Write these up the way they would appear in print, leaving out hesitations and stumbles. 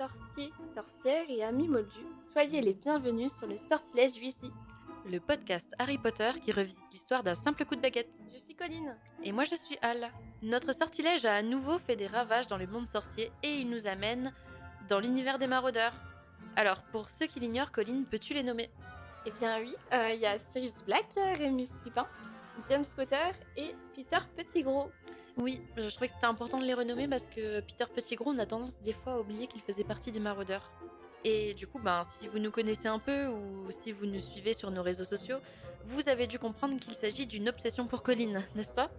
sorciers, sorcières et amis moldus, soyez les bienvenus sur le Sortilège UICI. Le podcast Harry Potter qui revisite l'histoire d'un simple coup de baguette. Je suis Colline. Et moi je suis Al. Notre sortilège a à nouveau fait des ravages dans le monde sorcier et il nous amène dans l'univers des maraudeurs. Alors, pour ceux qui l'ignorent, Colline, peux-tu les nommer ? Eh bien oui, il y a Sirius Black, Remus Lupin, James Potter et Peter Pettigrew. Oui, je trouvais que c'était important de les renommer parce que Peter Pettigrew, on a tendance des fois à oublier qu'il faisait partie des maraudeurs. Et du coup, si vous nous connaissez un peu ou si vous nous suivez sur nos réseaux sociaux, vous avez dû comprendre qu'il s'agit d'une obsession pour Colline, n'est-ce pas ?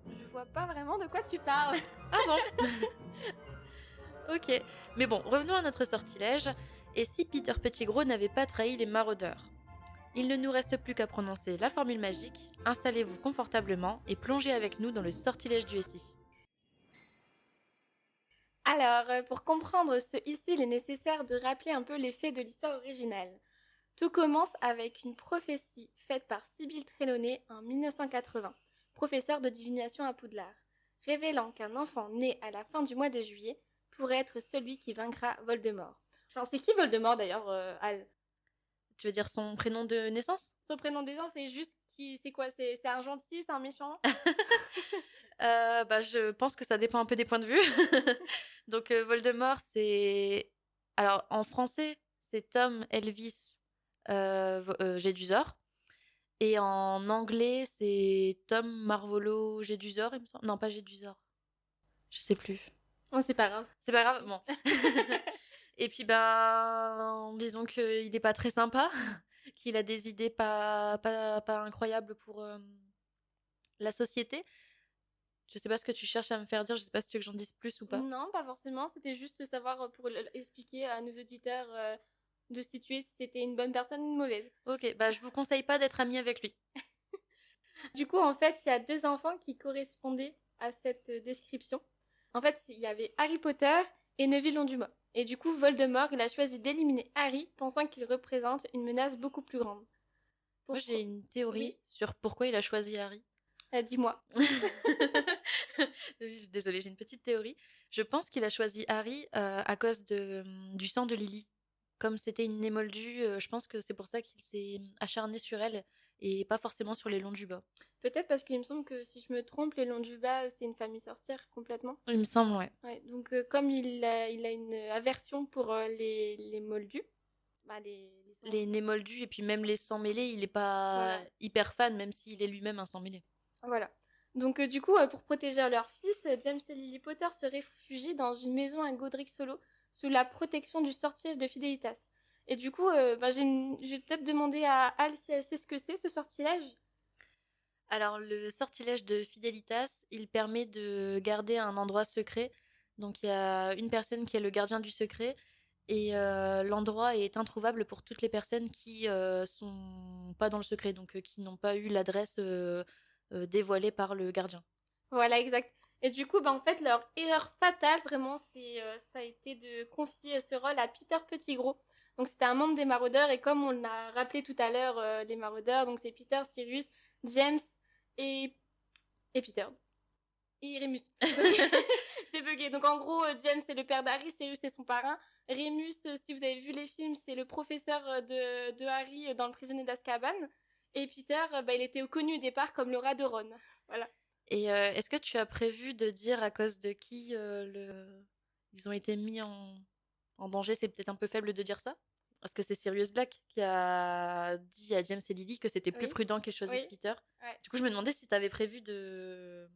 Je vois pas vraiment de quoi tu parles. Ah bon. Ok, mais bon, revenons à notre sortilège. Et si Peter Pettigrew n'avait pas trahi les maraudeurs ? Il ne nous reste plus qu'à prononcer la formule magique. Installez-vous confortablement et plongez avec nous dans le sortilège du SI. Alors, pour comprendre ce ici, il est nécessaire de rappeler un peu les faits de l'histoire originale. Tout commence avec une prophétie faite par Sybil Trelawney en 1980, professeure de divination à Poudlard, révélant qu'un enfant né à la fin du mois de juillet pourrait être celui qui vaincra Voldemort. Enfin, c'est qui Voldemort d'ailleurs, Al ? Tu veux dire son prénom de naissance ? Son prénom de naissance, c'est juste qui, c'est quoi ? C'est un gentil, c'est un méchant ? Je pense que ça dépend un peu des points de vue. Donc Voldemort, c'est... Alors en français, c'est Tom Elvis Jedusor. Et en anglais, c'est Tom Marvolo Jedusor, il me semble. Non, pas Jedusor. Je sais plus. Oh, c'est pas grave. C'est pas grave, bon. Et puis, disons qu'il est pas très sympa, qu'il a des idées pas incroyables pour la société. Je sais pas ce que tu cherches à me faire dire, je sais pas si tu veux que j'en dise plus ou pas. Non, pas forcément, c'était juste savoir pour expliquer à nos auditeurs de situer si c'était une bonne personne ou une mauvaise. Ok, je vous conseille pas d'être amie avec lui. Du coup, en fait, il y a deux enfants qui correspondaient à cette description. En fait, il y avait Harry Potter et Neville Londubat. Et du coup, Voldemort, il a choisi d'éliminer Harry, pensant qu'il représente une menace beaucoup plus grande. Moi, j'ai une théorie sur pourquoi il a choisi Harry. Dis-moi. Désolée, j'ai une petite théorie. Je pense qu'il a choisi Harry à cause du sang de Lily. Comme c'était une émoldue, je pense que c'est pour ça qu'il s'est acharné sur elle et pas forcément sur les Londubat. Peut-être parce qu'il me semble que, si je me trompe, les Londubat, c'est une famille sorcière complètement. Il me semble, ouais. Donc, comme il a une aversion pour les moldus, les némoldus et puis même les sang mêlés, il est pas hyper fan, même s'il est lui-même un sang mêlé. Voilà. Donc du coup, pour protéger leur fils, James et Lily Potter se réfugient dans une maison à Godric Hollow sous la protection du sortilège de Fidelitas. Et du coup, je vais peut-être demander à Al si elle sait ce que c'est, ce sortilège. Alors, le sortilège de Fidelitas, il permet de garder un endroit secret. Donc, il y a une personne qui est le gardien du secret et l'endroit est introuvable pour toutes les personnes qui sont pas dans le secret, donc qui n'ont pas eu l'adresse dévoilée par le gardien. Voilà, exact. Et du coup, en fait, leur erreur fatale, vraiment, ça a été de confier ce rôle à Peter Pettigrew. Donc, c'était un membre des maraudeurs, et comme on l'a rappelé tout à l'heure, les maraudeurs, donc c'est Peter, Sirius, James et Peter. Et Remus. C'est bugué. Donc, en gros, James, c'est le père d'Harry, Sirius, c'est son parrain. Remus, si vous avez vu les films, c'est le professeur de Harry dans Le Prisonnier d'Azkaban. Et Peter, il était connu au départ comme le rat de Ron. Voilà. Et est-ce que tu as prévu de dire à cause de qui ils ont été mis en danger ? C'est peut-être un peu faible de dire ça, parce que c'est Sirius Black qui a dit à James et Lily que c'était plus prudent qu'ils choisissent Peter. Ouais. Du coup, je me demandais si tu avais prévu de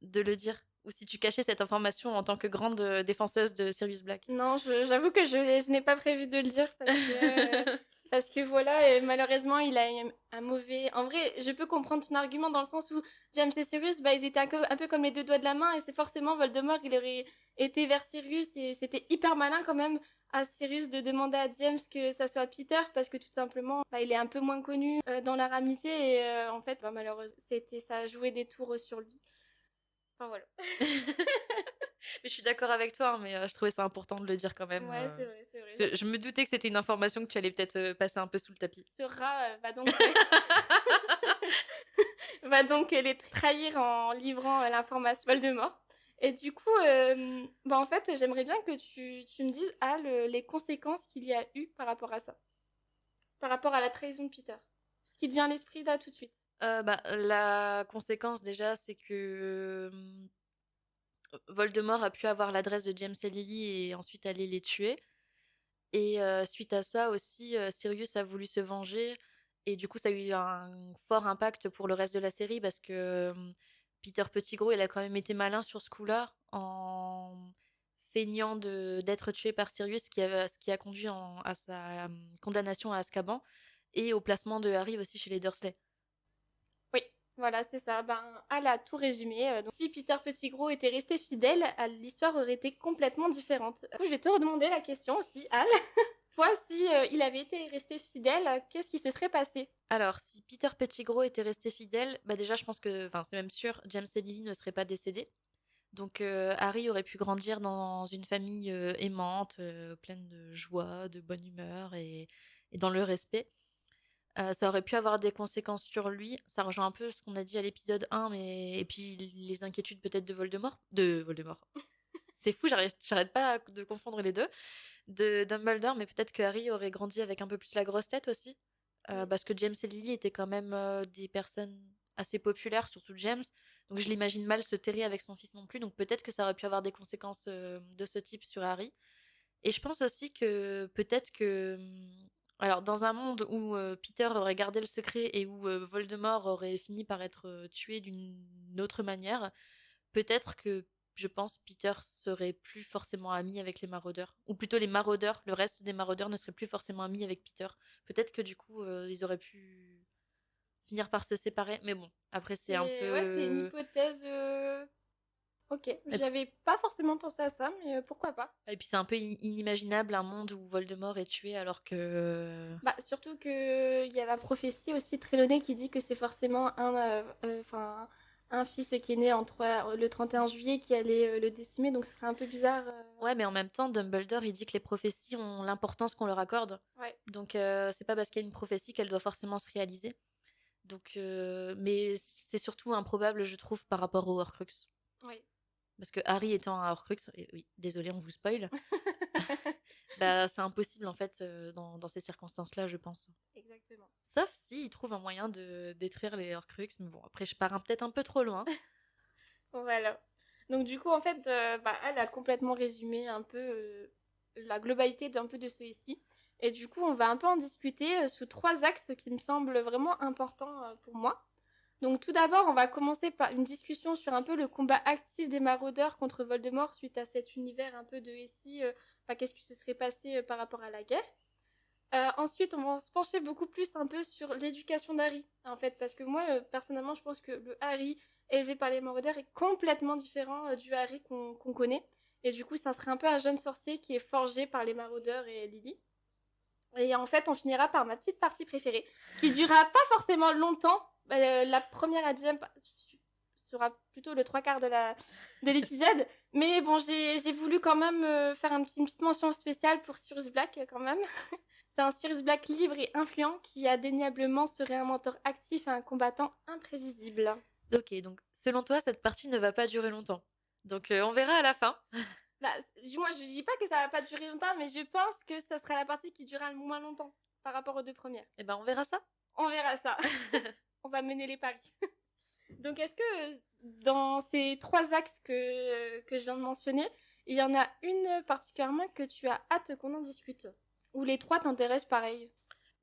le dire, ou si tu cachais cette information en tant que grande défenseuse de Sirius Black. Non, j'avoue que je n'ai pas prévu de le dire parce que voilà, et malheureusement, il a un mauvais... En vrai, je peux comprendre ton argument dans le sens où James et Sirius, ils étaient un peu comme les deux doigts de la main, et c'est forcément Voldemort, il aurait été vers Sirius, et c'était hyper malin quand même à Sirius de demander à James que ça soit Peter, parce que tout simplement, il est un peu moins connu dans leur amitié, et en fait, malheureusement, ça a joué des tours sur lui. Enfin, voilà. Mais je suis d'accord avec toi, mais je trouvais ça important de le dire quand même. Ouais, c'est vrai. Je me doutais que c'était une information que tu allais peut-être passer un peu sous le tapis. Ce rat va donc les trahir en livrant l'information Voldemort. Et du coup, en fait, j'aimerais bien que tu me dises, les conséquences qu'il y a eu par rapport à ça, par rapport à la trahison de Peter. Ce qui te vient à l'esprit là tout de suite. La conséquence déjà, c'est que Voldemort a pu avoir l'adresse de James et Lily et ensuite aller les tuer. Et suite à ça aussi, Sirius a voulu se venger et du coup ça a eu un fort impact pour le reste de la série parce que Peter Pettigrew, il a quand même été malin sur ce coup-là en feignant d'être tué par Sirius, ce qui a conduit à sa condamnation à Azkaban et au placement de Harry aussi chez les Dursley. Oui, voilà, c'est ça. Al a tout résumé. Donc, si Peter Pettigrew était resté fidèle, l'histoire aurait été complètement différente. Du coup, je vais te redemander la question aussi, Al. Toi, si il avait été resté fidèle, qu'est-ce qui se serait passé? Alors, si Peter Pettigrew était resté fidèle, bah déjà je pense que, enfin c'est même sûr, James et Lily ne seraient pas décédés. Donc Harry aurait pu grandir dans une famille aimante, pleine de joie, de bonne humeur et dans le respect. Ça aurait pu avoir des conséquences sur lui. Ça rejoint un peu ce qu'on a dit à l'épisode 1, et puis les inquiétudes peut-être de Voldemort. De Voldemort. C'est fou, j'arrête pas de confondre les deux. De Dumbledore, mais peut-être que Harry aurait grandi avec un peu plus la grosse tête aussi. Oui. Parce que James et Lily étaient quand même des personnes assez populaires, surtout James. Donc je l'imagine mal se terrer avec son fils non plus. Donc peut-être que ça aurait pu avoir des conséquences de ce type sur Harry. Et je pense aussi que peut-être que... Alors dans un monde où Peter aurait gardé le secret et où Voldemort aurait fini par être tué d'une autre manière, peut-être que je pense Peter serait plus forcément ami avec les maraudeurs. Ou plutôt les maraudeurs, le reste des maraudeurs ne serait plus forcément ami avec Peter. Peut-être que du coup, ils auraient pu finir par se séparer. Mais bon, après c'est un C'est une peu... hypothèse. Ok, Et j'avais pas forcément pensé à ça, mais pourquoi pas? et puis c'est un peu inimaginable un monde où Voldemort est tué alors que... Surtout que il y a la prophétie aussi Trelawney qui dit que c'est forcément un fils qui est né le 31 juillet qui allait le décimer, donc ce serait un peu bizarre. Ouais, mais en même temps, Dumbledore, il dit que les prophéties ont l'importance qu'on leur accorde. Ouais, Donc c'est pas parce qu'il y a une prophétie qu'elle doit forcément se réaliser. Donc, mais c'est surtout improbable, je trouve, par rapport au Horcrux. ouais. Parce que Harry étant un Horcrux, et oui, désolé, on vous spoil, bah c'est impossible en fait dans ces circonstances-là, je pense. Exactement. Sauf s'il trouve un moyen de détruire les Horcrux, mais bon, après je pars peut-être un peu trop loin. Voilà. Donc du coup, en fait, elle a complètement résumé un peu la globalité d'un peu de ce récit. Et du coup, on va un peu en discuter sous trois axes qui me semblent vraiment importants pour moi. Donc tout d'abord, on va commencer par une discussion sur un peu le combat actif des maraudeurs contre Voldemort suite à cet univers un peu de récit. Qu'est-ce qui se serait passé par rapport à la guerre. Ensuite, on va se pencher beaucoup plus un peu sur l'éducation d'Harry, en fait, parce que moi, personnellement, je pense que le Harry élevé par les maraudeurs est complètement différent du Harry qu'on connaît. Et du coup, ça serait un peu un jeune sorcier qui est forgé par les maraudeurs et Lily. Et en fait, on finira par ma petite partie préférée, qui durera pas forcément longtemps. La première et la deuxième sera plutôt le trois quarts de l'épisode. Mais bon, j'ai voulu quand même faire une petite mention spéciale pour Sirius Black, quand même. C'est un Sirius Black libre et influent qui indéniablement serait un mentor actif et un combattant imprévisible. Ok, donc selon toi, cette partie ne va pas durer longtemps. Donc on verra à la fin. Moi, je dis pas que ça va pas durer longtemps, mais je pense que ça sera la partie qui durera le moins longtemps par rapport aux deux premières. Eh ben on verra ça. On verra ça. On va mener les paris. Donc, est-ce que dans ces trois axes que je viens de mentionner, il y en a une particulièrement que tu as hâte qu'on en discute? Ou les trois t'intéressent pareil?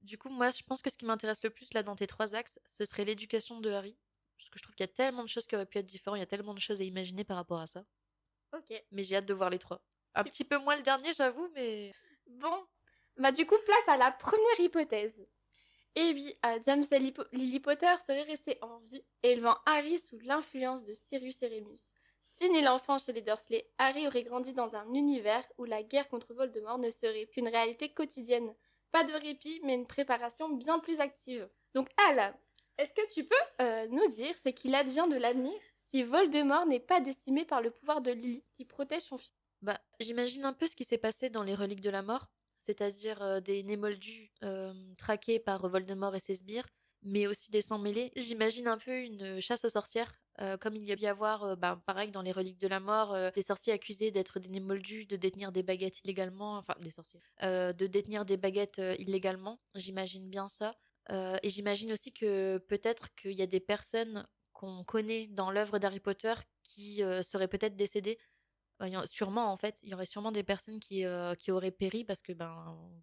Du coup, moi, je pense que ce qui m'intéresse le plus là dans tes trois axes, ce serait l'éducation de Harry. Parce que je trouve qu'il y a tellement de choses qui auraient pu être différentes, il y a tellement de choses à imaginer par rapport à ça. Ok. Mais j'ai hâte de voir les trois. Un petit peu moins le dernier, j'avoue, mais... Bon. Du coup, place à la première hypothèse. Et oui, James et Lily Potter seraient restés en vie, élevant Harry sous l'influence de Sirius et Remus. Fini l'enfant chez les Dursley, Harry aurait grandi dans un univers où la guerre contre Voldemort ne serait qu'une réalité quotidienne. Pas de répit, mais une préparation bien plus active. Donc Al, est-ce que tu peux nous dire ce qu'il advient de l'avenir si Voldemort n'est pas décimé par le pouvoir de Lily qui protège son fils? Bah, j'imagine un peu ce qui s'est passé dans les Reliques de la Mort, c'est-à-dire des Némoldus traqués par Voldemort et ses sbires, mais aussi des sangs mêlés. J'imagine un peu une chasse aux sorcières, comme il y a pu y avoir, pareil dans les Reliques de la Mort, des sorciers accusés d'être des Némoldus, de détenir des baguettes illégalement, enfin des sorciers, de détenir des baguettes, illégalement. J'imagine bien ça, et j'imagine aussi que peut-être qu'il y a des personnes qu'on connaît dans l'œuvre d'Harry Potter qui, seraient peut-être décédées. Il y en sûrement en fait, il y aurait sûrement des personnes qui auraient péri parce que,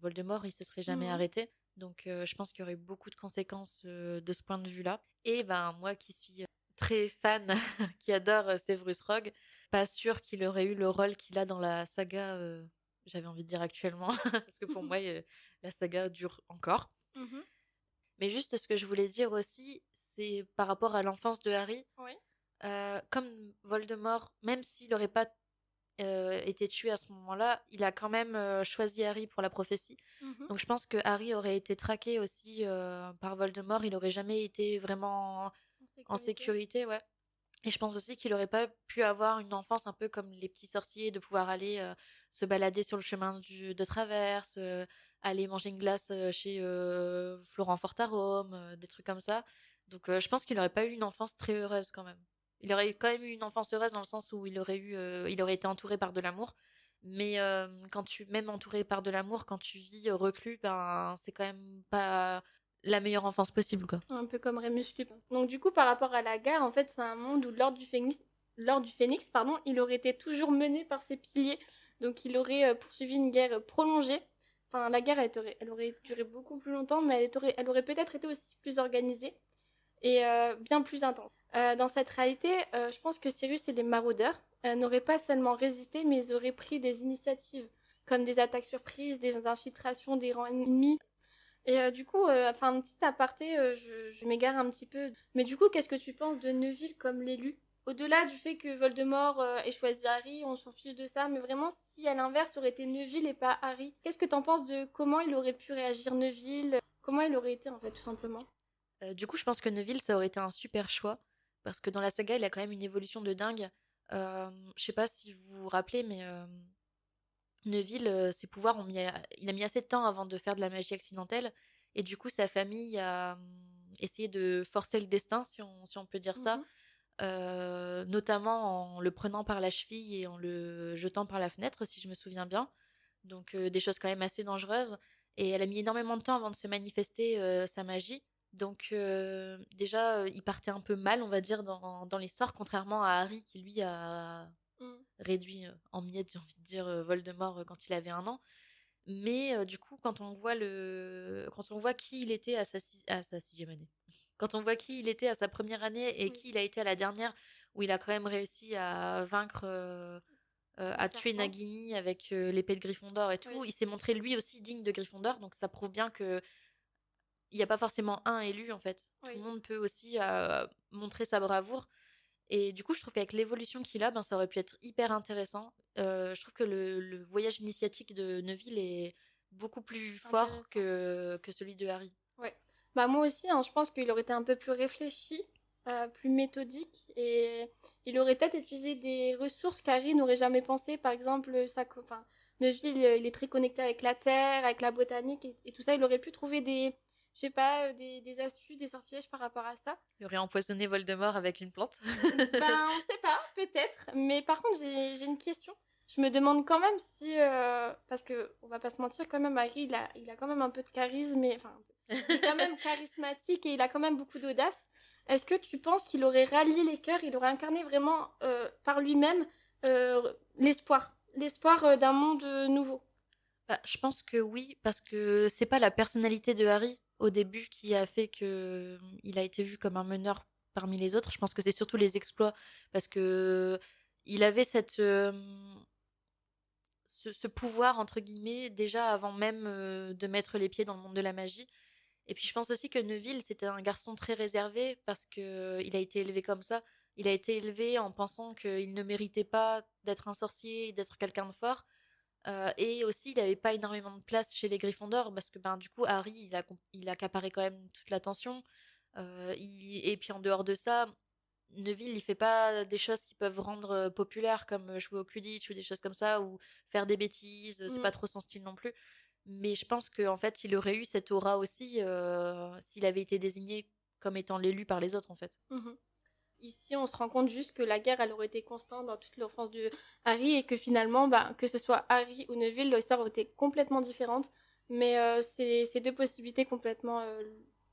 Voldemort il se serait jamais Mhm. arrêté. Donc je pense qu'il y aurait beaucoup de conséquences, de ce point de vue-là. Et moi qui suis, très fan, qui adore, Severus Rogue, pas sûr qu'il aurait eu le rôle qu'il a dans la saga, j'avais envie de dire actuellement, parce que pour moi, la saga dure encore. Mhm. Mais juste ce que je voulais dire aussi, c'est par rapport à l'enfance de Harry, Oui. comme Voldemort, même s'il n'aurait pas été tué à ce moment-là, il a quand même choisi Harry pour la prophétie. Mhm. Donc je pense que Harry aurait été traqué aussi par Voldemort. Il aurait jamais été vraiment En en sécurité. sécurité, ouais. Et je pense aussi qu'il aurait pas pu avoir une enfance un peu comme les petits sorciers, de pouvoir aller se balader sur le chemin de traverse, aller manger une glace chez Florent Fortarome, des trucs comme ça. Donc je pense qu'il aurait pas eu une enfance très heureuse quand même. Il aurait quand même eu une enfance heureuse dans le sens où il aurait été entouré par de l'amour. Mais même entouré par de l'amour, quand tu vis reclus, c'est quand même pas la meilleure enfance possible, quoi. Un peu comme Remus Lupin. Donc du coup, par rapport à la gare, en fait, c'est un monde où l'ordre du Phénix, pardon, il aurait été toujours mené par ses piliers. Donc il aurait poursuivi une guerre prolongée. Enfin, la guerre, elle aurait duré beaucoup plus longtemps, mais elle aurait peut-être été aussi plus organisée et bien plus intense. Dans cette réalité, je pense que Sirius et les maraudeurs n'auraient pas seulement résisté, mais ils auraient pris des initiatives, comme des attaques surprises, des infiltrations des rangs ennemis. Et du coup, enfin, un petit aparté, je m'égare un petit peu. Mais du coup, qu'est-ce que tu penses de Neville comme l'élu? Au-delà du fait que Voldemort ait choisi Harry, on s'en fiche de ça, mais vraiment, si à l'inverse, ça aurait été Neville et pas Harry, qu'est-ce que t'en penses de comment il aurait pu réagir Neville? Comment il aurait été, en fait, tout simplement? Du coup, je pense que Neville, ça aurait été un super choix. Parce que dans la saga, il a quand même une évolution de dingue. Je sais pas si vous vous rappelez, mais Neville, ses pouvoirs il a mis assez de temps avant de faire de la magie accidentelle. Et du coup, sa famille a essayé de forcer le destin, si on peut dire ça. Mhm. Notamment en le prenant par la cheville et en le jetant par la fenêtre, si je me souviens bien. Donc des choses quand même assez dangereuses. Et elle a mis énormément de temps avant de se manifester sa magie. Donc déjà, il partait un peu mal, on va dire, dans l'histoire, contrairement à Harry qui lui a Mm. réduit en miettes, j'ai envie de dire, Voldemort quand il avait 1 an. Mais du coup, quand on voit qui il était à sa sixième année, quand on voit qui il était à sa première année et Oui, qui il a été à la dernière, où il a quand même réussi à vaincre, le à tuer serpent. Nagini avec l'épée de Gryffondor et Oui, tout, il s'est montré lui aussi digne de Gryffondor, donc ça prouve bien que il n'y a pas forcément un élu en fait. Tout oui. le monde peut aussi montrer sa bravoure. Et du coup, je trouve qu'avec l'évolution qu'il a, ça aurait pu être hyper intéressant. Je trouve que le voyage initiatique de Neville est beaucoup plus fort Intéressant. que celui de Harry. Ouais. Bah moi aussi, hein, je pense qu'il aurait été un peu plus réfléchi, plus méthodique, et il aurait peut-être utilisé des ressources qu'Harry n'aurait jamais pensé. Par exemple, enfin, Neville, il est très connecté avec la terre, avec la botanique et tout ça. Il aurait pu trouver je sais pas, des astuces, des sortilèges par rapport à ça. Il aurait empoisonné Voldemort avec une plante. Ben, on sait pas, peut-être. Mais par contre, j'ai une question. Je me demande quand même si, parce que on va pas se mentir, quand même, Harry, il a quand même un peu de charisme, enfin, il est quand même charismatique et il a quand même beaucoup d'audace. Est-ce que tu penses qu'il aurait rallié les cœurs, il aurait incarné vraiment par lui-même l'espoir d'un monde nouveau? Je pense que oui, parce que c'est pas la personnalité de Harry au début qui a fait que il a été vu comme un meneur parmi les autres. Je pense que c'est surtout les exploits, parce que il avait ce pouvoir entre guillemets déjà avant même de mettre les pieds dans le monde de la magie. Et puis je pense aussi que Neville, c'était un garçon très réservé parce que il a été élevé comme ça. Il a été élevé en pensant qu'il ne méritait pas d'être un sorcier, d'être quelqu'un de fort. Et aussi, il n'avait pas énormément de place chez les Gryffondors parce que du coup, Harry, il accaparait quand même toute l'attention. Et puis en dehors de ça, Neville, il fait pas des choses qui peuvent rendre populaire comme jouer au Quidditch ou des choses comme ça ou faire des bêtises. C'est Mm. pas trop son style non plus. Mais je pense qu'en fait, il aurait eu cette aura aussi s'il avait été désigné comme étant l'élu par les autres, en fait. Mhm. Ici, on se rend compte juste que la guerre, elle aurait été constante dans toute l'enfance de Harry et que finalement, bah, que ce soit Harry ou Neville, l'histoire aurait été complètement différente. Mais c'est deux possibilités complètement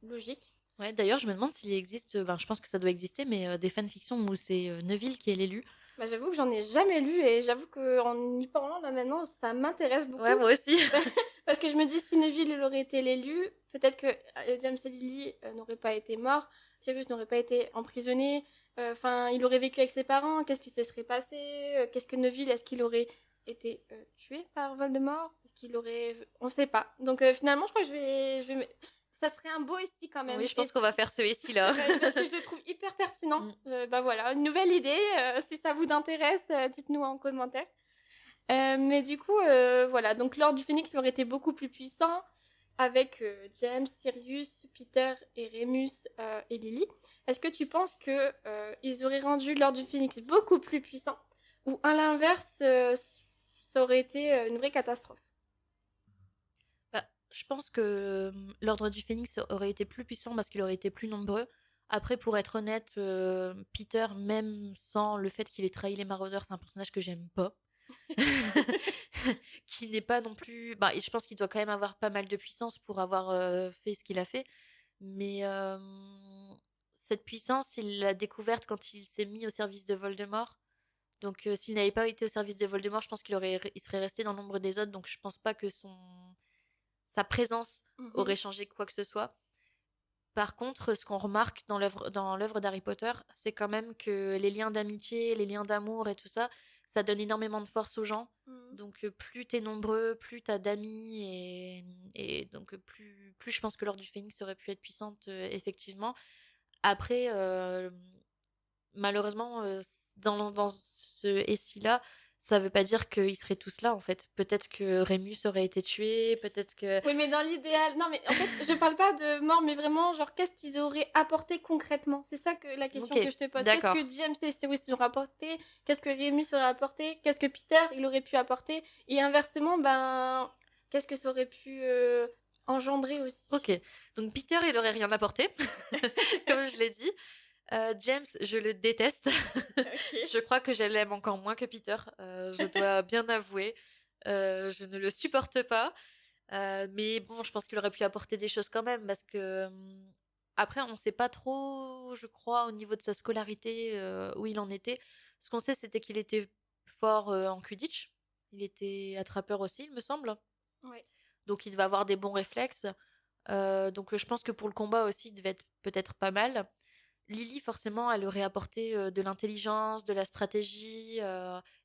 logiques. Ouais, d'ailleurs, je me demande s'il existe, ben, je pense que ça doit exister, mais des fanfictions où c'est Neville qui est l'élu. Bah, j'avoue que j'en ai jamais lu et j'avoue qu'en y parlant là maintenant, ça m'intéresse Ouais, beaucoup. moi aussi. Parce que je me dis, si Neville aurait été l'élu, peut-être que James et Lily n'auraient pas été morts, Sirius n'aurait pas été emprisonné, enfin, il aurait vécu avec ses parents, qu'est-ce qui se serait passé, qu'est-ce que Neville, est-ce qu'il aurait été tué par Voldemort, est-ce qu'il aurait... On sait pas. Donc finalement, je crois que ça serait un beau ici quand même. Oui, je pense qu'on va faire ce SI-là. Parce que je le trouve hyper pertinent. Mm. Bah voilà, une nouvelle idée. Si ça vous intéresse, dites-nous en commentaire. Mais du coup, voilà. Donc l'Ordre du Phénix aurait été beaucoup plus puissant avec James, Sirius, Peter et Remus et Lily. Est-ce que tu penses que ils auraient rendu l'Ordre du Phénix beaucoup plus puissant ou à l'inverse, ça aurait été une vraie catastrophe? Bah, je pense que l'Ordre du Phénix aurait été plus puissant parce qu'il aurait été plus nombreux. Après, pour être honnête, Peter, même sans le fait qu'il ait trahi les maraudeurs, c'est un personnage que j'aime pas. Qui n'est pas non plus. Bah, et je pense qu'il doit quand même avoir pas mal de puissance pour avoir fait ce qu'il a fait. Mais cette puissance, il l'a découverte quand il s'est mis au service de Voldemort. Donc, s'il n'avait pas été au service de Voldemort, je pense il serait resté dans l'ombre des autres. Donc, je pense pas que sa présence aurait changé quoi que ce soit. Par contre, ce qu'on remarque dans l'œuvre d'Harry Potter, c'est quand même que les liens d'amitié, les liens d'amour et tout ça, ça donne énormément de force aux gens. Donc plus t'es nombreux, plus t'as d'amis et donc plus je pense que l'Ordre du Phénix aurait pu être puissante effectivement. Après, malheureusement, dans ce SI-là, ça veut pas dire qu'ils seraient tous là en fait. Peut-être que Rémus aurait été tué, peut-être que... Oui, mais dans l'idéal, non, mais en fait, je parle pas de mort, mais vraiment, genre, qu'est-ce qu'ils auraient apporté concrètement? C'est ça que la question Ok, que je te pose. Qu'est-ce d'accord. que James et Sirius auraient apporté? Qu'est-ce que Remus aurait apporté? Qu'est-ce que Peter, il aurait pu apporter? Et inversement, ben, qu'est-ce que ça aurait pu engendrer aussi? Ok, donc Peter, il aurait rien apporté, comme je l'ai dit. James, je le déteste. Ok. Je crois que je l'aime encore moins que Peter. Je dois bien avouer. Je ne le supporte pas. Mais bon, je pense qu'il aurait pu apporter des choses quand même parce que après, on ne sait pas trop, je crois, au niveau de sa scolarité où il en était. Ce qu'on sait, c'était qu'il était fort en Quidditch. Il était attrapeur aussi, il me semble. Ouais. Donc, il devait avoir des bons réflexes. Donc, je pense que pour le combat aussi, il devait être peut-être pas mal. Lily, forcément, elle aurait apporté de l'intelligence, de la stratégie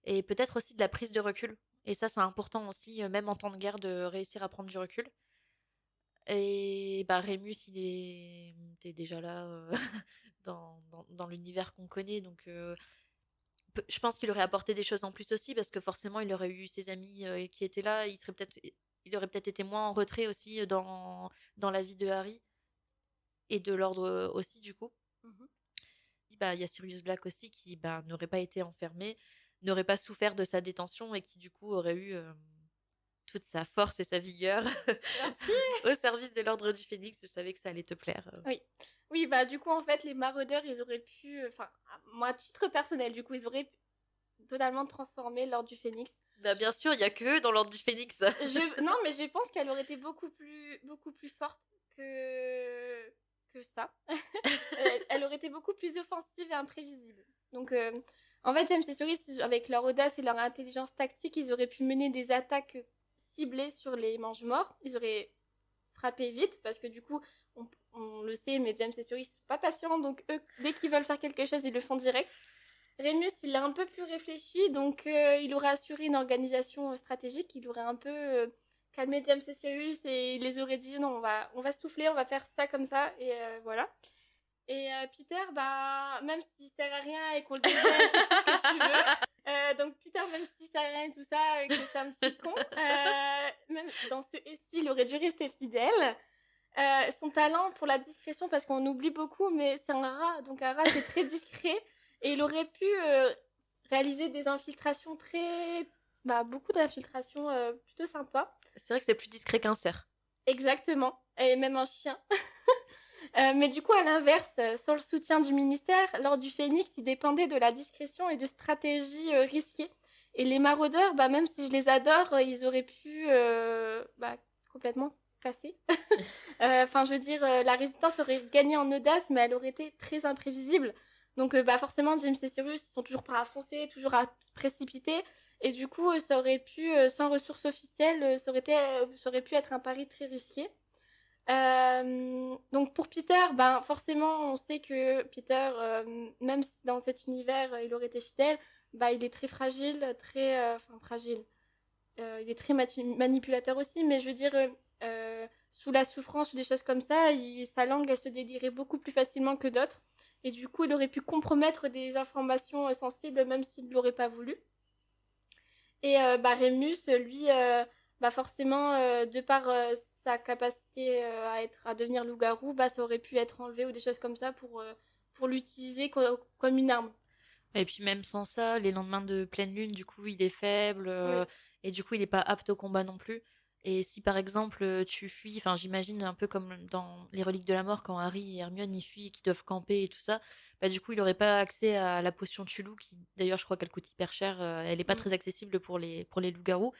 et peut-être aussi de la prise de recul. Et ça, c'est important aussi, même en temps de guerre, de réussir à prendre du recul. Et bah, Rémus, t'es déjà là dans l'univers qu'on connaît. Donc, je pense qu'il aurait apporté des choses en plus aussi parce que forcément, il aurait eu ses amis qui étaient là. Il aurait peut-être été moins en retrait aussi dans la vie de Harry et de l'ordre aussi, du coup. Bah, il y a Sirius Black aussi qui bah, n'aurait pas été enfermé, n'aurait pas souffert de sa détention et qui du coup aurait eu toute sa force et sa vigueur Merci. au service de l'Ordre du Phénix. Je savais que ça allait te plaire. Oui. Oui, bah, du coup, en fait, les maraudeurs, ils auraient pu, enfin, moi, à titre personnel, du coup, ils auraient totalement transformé l'Ordre du Phénix. Bah, bien sûr, il y a que eux dans l'Ordre du Phénix. Non, mais je pense qu'elle aurait été beaucoup plus forte que ça. Elle aurait été beaucoup plus offensive et imprévisible. Donc, en fait, James et Sirius, avec leur audace et leur intelligence tactique, ils auraient pu mener des attaques ciblées sur les mange-morts. Ils auraient frappé vite parce que du coup, on le sait, mais James et Sirius sont pas patients, donc eux, dès qu'ils veulent faire quelque chose, ils le font direct. Rémus, il a un peu plus réfléchi, donc il aurait assuré une organisation stratégique, il aurait un peu calmé James et Sirius et il les aurait dit non, on va souffler, on va faire ça comme ça, et voilà. Et Peter, bah, même s'il sert à rien et qu'on le déteste et tout ce que tu veux, donc Peter, même s'il sert à rien et tout ça, et que c'est un petit con, même dans ce SI, il aurait dû rester fidèle. Son talent pour la discrétion, parce qu'on oublie beaucoup, mais c'est un rat, donc un rat c'est très discret, et il aurait pu réaliser des infiltrations très Bah, beaucoup d'infiltrations plutôt sympa. C'est vrai que c'est plus discret qu'un cerf. Exactement. Et même un chien. Mais du coup, à l'inverse, sans le soutien du ministère, l'ordre du Phénix, il dépendait de la discrétion et de stratégies risquées. Et les maraudeurs, bah, même si je les adore, ils auraient pu bah, complètement casser. Enfin, je veux dire, la résistance aurait gagné en audace, mais elle aurait été très imprévisible. Donc, bah, forcément, James et Cyrus, ils sont toujours prêts à foncer, toujours à se précipiter. Et du coup, ça aurait pu, sans ressources officielles, ça aurait pu être un pari très risqué. Donc pour Peter, ben forcément, on sait que Peter, même si dans cet univers il aurait été fidèle, bah il est très fragile, enfin fragile. Il est très manipulateur aussi, mais je veux dire, sous la souffrance ou des choses comme ça, sa langue elle se délirait beaucoup plus facilement que d'autres, et du coup il aurait pu compromettre des informations sensibles même s'il ne l'aurait pas voulu. Et bah, Rémus, lui, bah, forcément, de par sa capacité à devenir loup-garou, bah, ça aurait pu être enlevé ou des choses comme ça pour l'utiliser comme une arme. Et puis même sans ça, les lendemains de pleine lune, du coup, il est faible Oui, et du coup, il n'est pas apte au combat non plus. Et si par exemple tu fuis, enfin j'imagine un peu comme dans les Reliques de la Mort quand Harry et Hermione y fuient et qu'ils doivent camper et tout ça, bah du coup il n'aurait pas accès à la potion Tulou qui d'ailleurs je crois qu'elle coûte hyper cher, elle n'est pas mm. très accessible pour les loups-garous.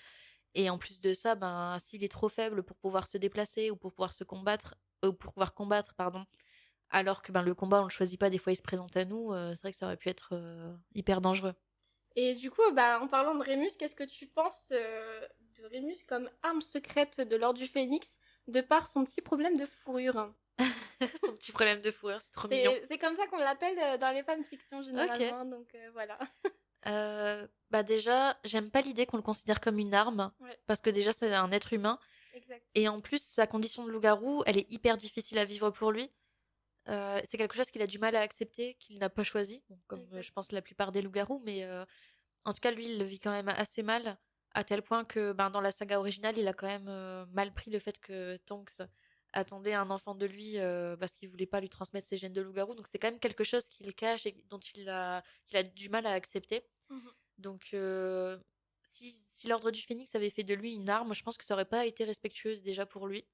Et en plus de ça, ben s'il est trop faible pour pouvoir se déplacer ou pour pouvoir se combattre, ou pour pouvoir combattre, pardon, alors que ben, le combat, on le choisit pas, des fois il se présente à nous, c'est vrai que ça aurait pu être hyper dangereux. Et du coup, bah, en parlant de Rémus, qu'est-ce que tu penses de Rémus comme arme secrète de l'Ordre du Phénix, de par son petit problème de fourrure? Son petit problème de fourrure, c'est trop mignon. C'est comme ça qu'on l'appelle dans les fanfictions Ok. généralement, donc voilà. Bah déjà, j'aime pas l'idée qu'on le considère comme une arme, Ouais, parce que déjà c'est un être humain, exact. et en plus sa condition de loup-garou, elle est hyper difficile à vivre pour lui. C'est quelque chose qu'il a du mal à accepter, qu'il n'a pas choisi, bon, comme je Exact. pense la plupart des loups-garous, mais en tout cas lui il le vit quand même assez mal, à tel point que ben, dans la saga originale il a quand même mal pris le fait que Tonks attendait un enfant de lui parce qu'il voulait pas lui transmettre ses gènes de loup-garou, donc c'est quand même quelque chose qu'il cache et dont qu'il a du mal à accepter. Mhm. Donc, si l'Ordre du Phénix avait fait de lui une arme, je pense que ça aurait pas été respectueux déjà pour lui.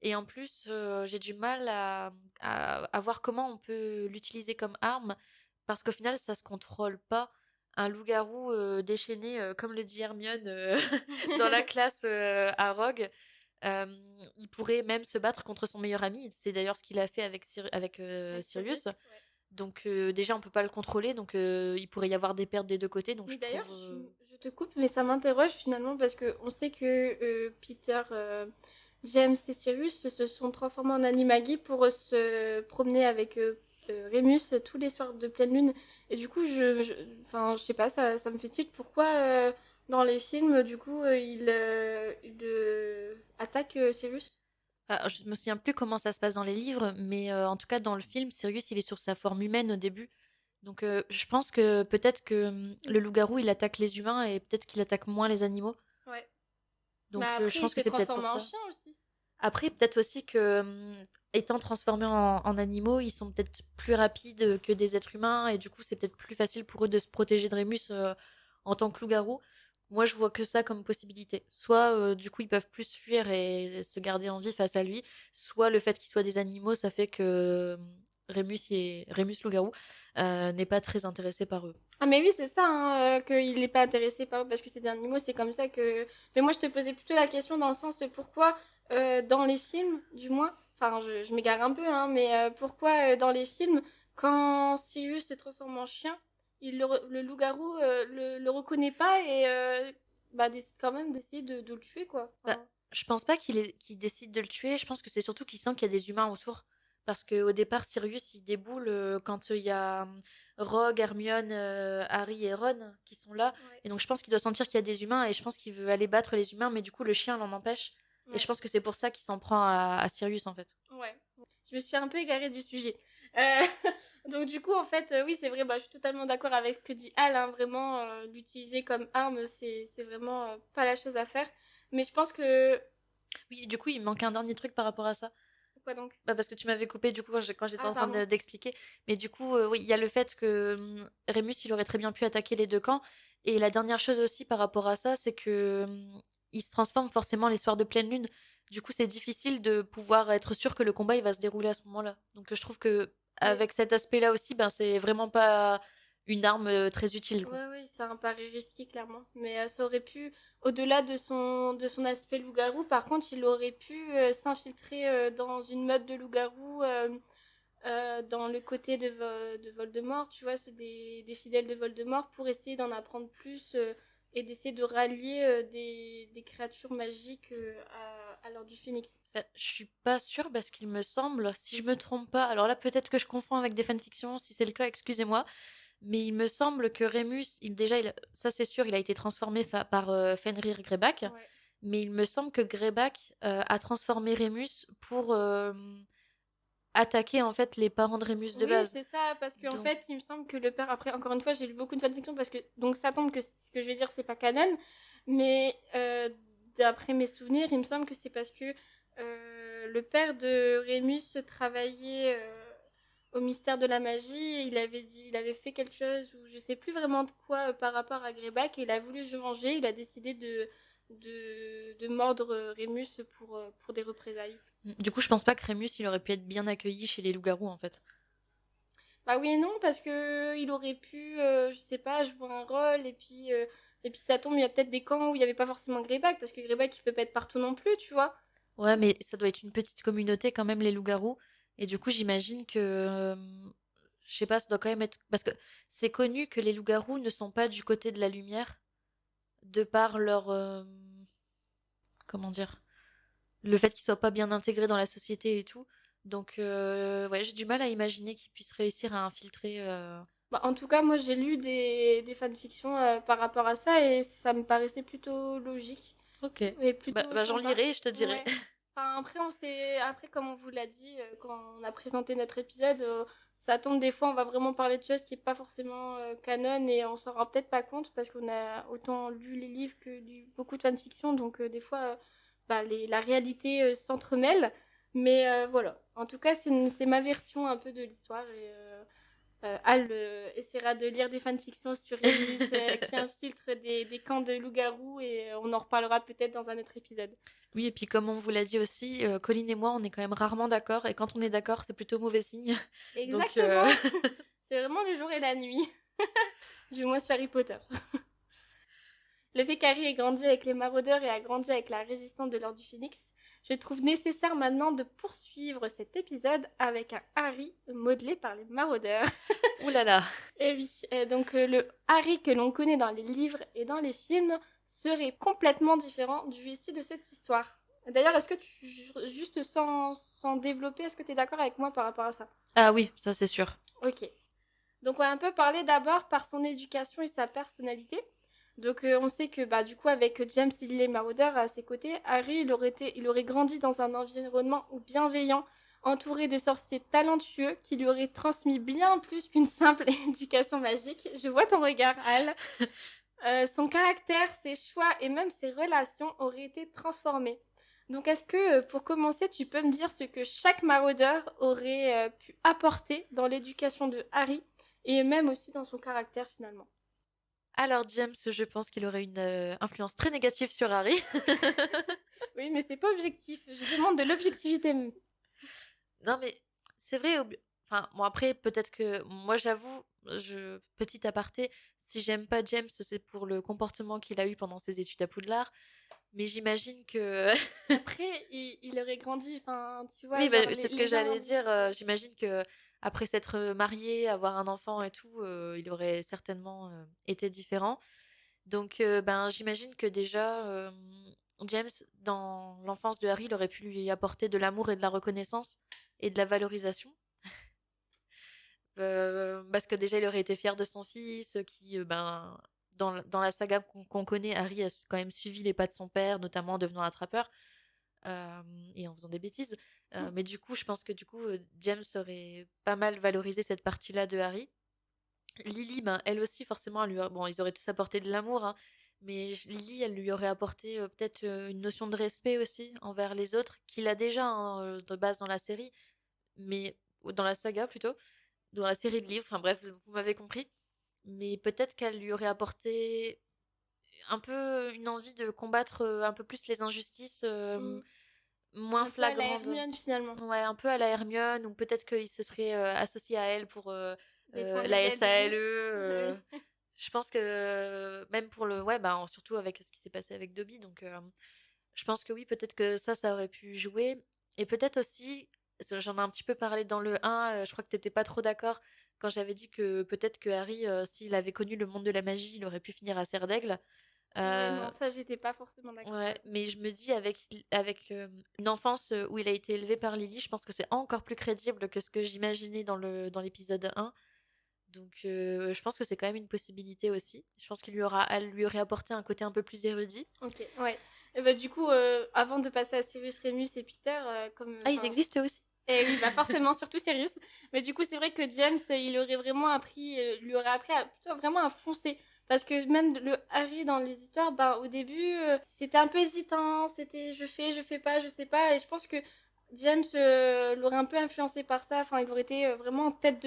Et en plus, j'ai du mal à voir comment on peut l'utiliser comme arme, parce qu'au final, ça se contrôle pas. Un loup-garou déchaîné, comme le dit Hermione dans la classe à Rogue, euh, il pourrait même se battre contre son meilleur ami. C'est d'ailleurs ce qu'il a fait avec, Avec Sirius. Sirius, ouais. Donc déjà, on peut pas le contrôler, donc il pourrait y avoir des pertes des deux côtés. Donc Mais je d'ailleurs, trouve. je te coupe, mais ça m'interroge finalement parce que on sait que Peter, James et Sirius se sont transformés en animagi pour se promener avec Rémus tous les soirs de pleine lune. Et du coup, enfin, je sais pas, ça me fait tilt. Pourquoi dans les films, du coup, il attaque Sirius? Ah, je me souviens plus comment ça se passe dans les livres, mais en tout cas dans le film, Sirius il est sur sa forme humaine au début. Donc je pense que peut-être que le loup-garou il attaque les humains et peut-être qu'il attaque moins les animaux. Ouais. Mais Donc je après, il pense que s'est c'est peut-être transformé pour en ça. chien aussi. Après, peut-être aussi que étant transformés en animaux, ils sont peut-être plus rapides que des êtres humains et du coup c'est peut-être plus facile pour eux de se protéger de Rémus en tant que loup-garou. Moi, je vois que ça comme possibilité. Soit du coup ils peuvent plus fuir et se garder en vie face à lui, soit le fait qu'ils soient des animaux, ça fait que Rémus loup-garou n'est pas très intéressé par eux. Ah mais oui, c'est ça, hein, qu'il n'est pas intéressé par parce que c'est des animaux, c'est comme ça que... Mais moi, je te posais plutôt la question dans le sens pourquoi, dans les films, du moins, enfin, je m'égare un peu, hein, mais pourquoi, dans les films, quand Sirius se transforme en chien, le loup-garou le reconnaît pas et bah, décide quand même d'essayer de le tuer, quoi. Bah, Enfin, je pense pas qu'il décide de le tuer, je pense que c'est surtout qu'il sent qu'il y a des humains autour. Parce qu'au départ, Sirius, il déboule quand il y a Rogue, Hermione, Harry et Ron qui sont là. ouais, Et donc je pense qu'il doit sentir qu'il y a des humains et je pense qu'il veut aller battre les humains, mais du coup le chien l'en empêche. Et je ouais. pense que c'est pour ça qu'il s'en prend à Sirius en fait. Ouais, je me suis un peu égarée du sujet. Euh, donc du coup, en fait, oui, c'est vrai, bah, je suis totalement d'accord avec ce que dit Al, hein, vraiment, l'utiliser comme arme, c'est vraiment pas la chose à faire. Mais je pense que... Oui, du coup il me manque un dernier truc par rapport à ça. Quoi donc? Bah, parce que tu m'avais coupé du coup quand j'étais Ah, en train pardon. d'expliquer. Mais du coup, oui, il y a le fait que Rémus, il aurait très bien pu attaquer les deux camps. Et la dernière chose aussi par rapport à ça, c'est que, il se transforme forcément les soirs de pleine lune. Du coup, c'est difficile de pouvoir être sûr que le combat, il va se dérouler à ce moment-là. Donc, je trouve Oui. qu'avec cet aspect-là aussi, ben, c'est vraiment pas une arme, très utile, quoi. Ouais, oui, c'est un pari risqué, clairement. Mais ça aurait pu, au-delà de son aspect loup-garou, par contre, il aurait pu s'infiltrer dans une meute de loup-garou dans le côté de Voldemort, tu vois, c'est des fidèles de Voldemort, pour essayer d'en apprendre plus et d'essayer de rallier des créatures magiques à l'ordre du Phénix. Bah, je suis pas sûre parce qu'il me semble, si je me trompe pas, alors là, peut-être que je confonds avec des fanfictions, si c'est le cas, excusez-moi, mais il me semble que Rémus, ça c'est sûr, il a été transformé par Fenrir Greyback, Ouais. mais il me semble que Greyback a transformé Rémus pour attaquer en fait les parents de Rémus de Oui, base. c'est ça, parce qu'en Donc, fait, il me semble que le père, après, encore une fois, j'ai lu beaucoup de fanfiction, parce que, donc ça tombe que ce que je vais dire, c'est pas canon, mais d'après mes souvenirs, il me semble que c'est parce que le père de Rémus travaillait au mystère de la magie, et il avait fait quelque chose, ou je sais plus vraiment de quoi, par rapport à Greyback, et il a voulu se venger, il a décidé de mordre Rémus pour des représailles. du coup, je pense pas que Rémus il aurait pu être bien accueilli chez les loups-garous en fait. Bah oui et non, parce que il aurait pu, je sais pas, jouer un rôle, et puis ça tombe, il y a peut-être des camps où il y avait pas forcément Greyback, parce que Greyback il peut pas être partout non plus, tu vois. Ouais, mais ça doit être une petite communauté quand même, les loups-garous. Et du coup, j'imagine que, je sais pas, ça doit quand même être... Parce que c'est connu que les loups-garous ne sont pas du côté de la lumière, de par leur... comment dire? Le fait qu'ils soient pas bien intégrés dans la société et tout. Donc, ouais, j'ai du mal à imaginer qu'ils puissent réussir à infiltrer... Bah, en tout cas, moi j'ai lu des fanfictions par rapport à ça, et ça me paraissait plutôt logique Ok. et Bah, plutôt bah, j'en sympa. lirai et je te dirai. Ouais. Enfin, après, comme on vous l'a dit quand on a présenté notre épisode, ça tombe des fois, on va vraiment parler de choses qui n'est pas forcément canon, et on s'en rend peut-être pas compte parce qu'on a autant lu les livres que lu beaucoup de fanfiction, donc des fois, bah, la réalité s'entremêle. Mais voilà. En tout cas, c'est ma version un peu de l'histoire, et Al essaiera de lire des fanfictions sur Remus qui infiltre des camps de loups-garous, et on en reparlera peut-être dans un autre épisode. Oui, et puis comme on vous l'a dit aussi, Colline et moi, on est quand même rarement d'accord. Et quand on est d'accord, c'est plutôt mauvais signe. Donc, Exactement. C'est vraiment le jour et la nuit. Du moins sur Harry Potter. Le fait qu'Harry ait grandi avec les maraudeurs et a grandi avec la résistance de l'Ordre du Phénix, je trouve nécessaire maintenant de poursuivre cet épisode avec un Harry modelé par les maraudeurs. ouh là là. Et oui, donc le Harry que l'on connaît dans les livres et dans les films serait complètement différent du récit de cette histoire. D'ailleurs, est-ce que juste sans développer, est-ce que tu es d'accord avec moi par rapport à ça? Ah oui, ça c'est sûr. Ok. Donc on va un peu parler d'abord par son éducation et sa personnalité. Donc on sait que bah du coup avec James il est maraudeur à ses côtés, Harry il aurait grandi dans un environnement bienveillant, entouré de sorciers talentueux qui lui auraient transmis bien plus qu'une simple éducation magique. Je vois ton regard, Al. Son caractère, ses choix et même ses relations auraient été transformés. Donc est-ce que pour commencer, tu peux me dire ce que chaque maraudeur aurait pu apporter dans l'éducation de Harry et même aussi dans son caractère finalement? Alors James, je pense qu'il aurait une influence très négative sur Harry. Oui, mais c'est pas objectif. Je demande de l'objectivité. Non mais c'est vrai. Enfin bon après peut-être que moi j'avoue, petit aparté, si j'aime pas James, c'est pour le comportement qu'il a eu pendant ses études à Poudlard. Mais j'imagine que Après, il aurait grandi, enfin, tu vois, oui, bah, genre c'est ce que les gens j'allais disent. dire. J'imagine que après s'être marié, avoir un enfant et tout, il aurait certainement été différent. Donc, ben, j'imagine que déjà, James, dans l'enfance de Harry, il aurait pu lui apporter de l'amour et de la reconnaissance et de la valorisation. Parce que déjà, il aurait été fier de son fils, qui, ben, dans la saga qu'on connaît, Harry a quand même suivi les pas de son père, notamment en devenant attrapeur et en faisant des bêtises. Mais du coup, je pense que du coup, James aurait pas mal valorisé cette partie-là de Harry. Lily, ben, elle aussi, forcément, bon, ils auraient tous apporté de l'amour, hein, mais Lily, elle lui aurait apporté peut-être une notion de respect aussi envers les autres, qu'il a déjà hein, de base dans la série, mais ou dans la saga plutôt, dans la série de livres. Enfin bref, vous m'avez compris. mais peut-être qu'elle lui aurait apporté un peu une envie de combattre un peu plus les injustices Mm. moins Un peu à la flagrantes. Hermione finalement. Ouais, un peu à la Hermione, ou peut-être qu'il se serait associé à elle pour Défendre la les SALE. LGB. Oui. Je pense que même pour le. Ouais, bah, surtout avec ce qui s'est passé avec Dobby. Donc, je pense que oui, peut-être que ça aurait pu jouer. Et peut-être aussi, parce que j'en ai un petit peu parlé dans le 1, je crois que t'étais pas trop d'accord quand j'avais dit que peut-être que Harry, s'il avait connu le monde de la magie, il aurait pu finir à Serre d'Aigle. Ouais, Euh, non, ça j'étais pas forcément d'accord, Ouais, j'avoue. mais je me dis avec une enfance où il a été élevé par Lily, je pense que c'est encore plus crédible que ce que j'imaginais dans l'épisode 1. Donc je pense que c'est quand même une possibilité aussi. Je pense elle lui aurait apporté un côté un peu plus érudit. Ok, ouais. Et bah, du coup, avant de passer à Sirius, Remus et Peter, comme, Ah, ils enfin, existent aussi? et oui, bah forcément, surtout Sirius. Mais du coup, c'est vrai que James, il aurait vraiment appris, lui aurait appris à plutôt vraiment à foncer. Parce que même le Harry dans les histoires, bah au début, c'était un peu hésitant, c'était je fais pas, je sais pas. Et je pense que James l'aurait un peu influencé par ça. Enfin, il aurait été vraiment tête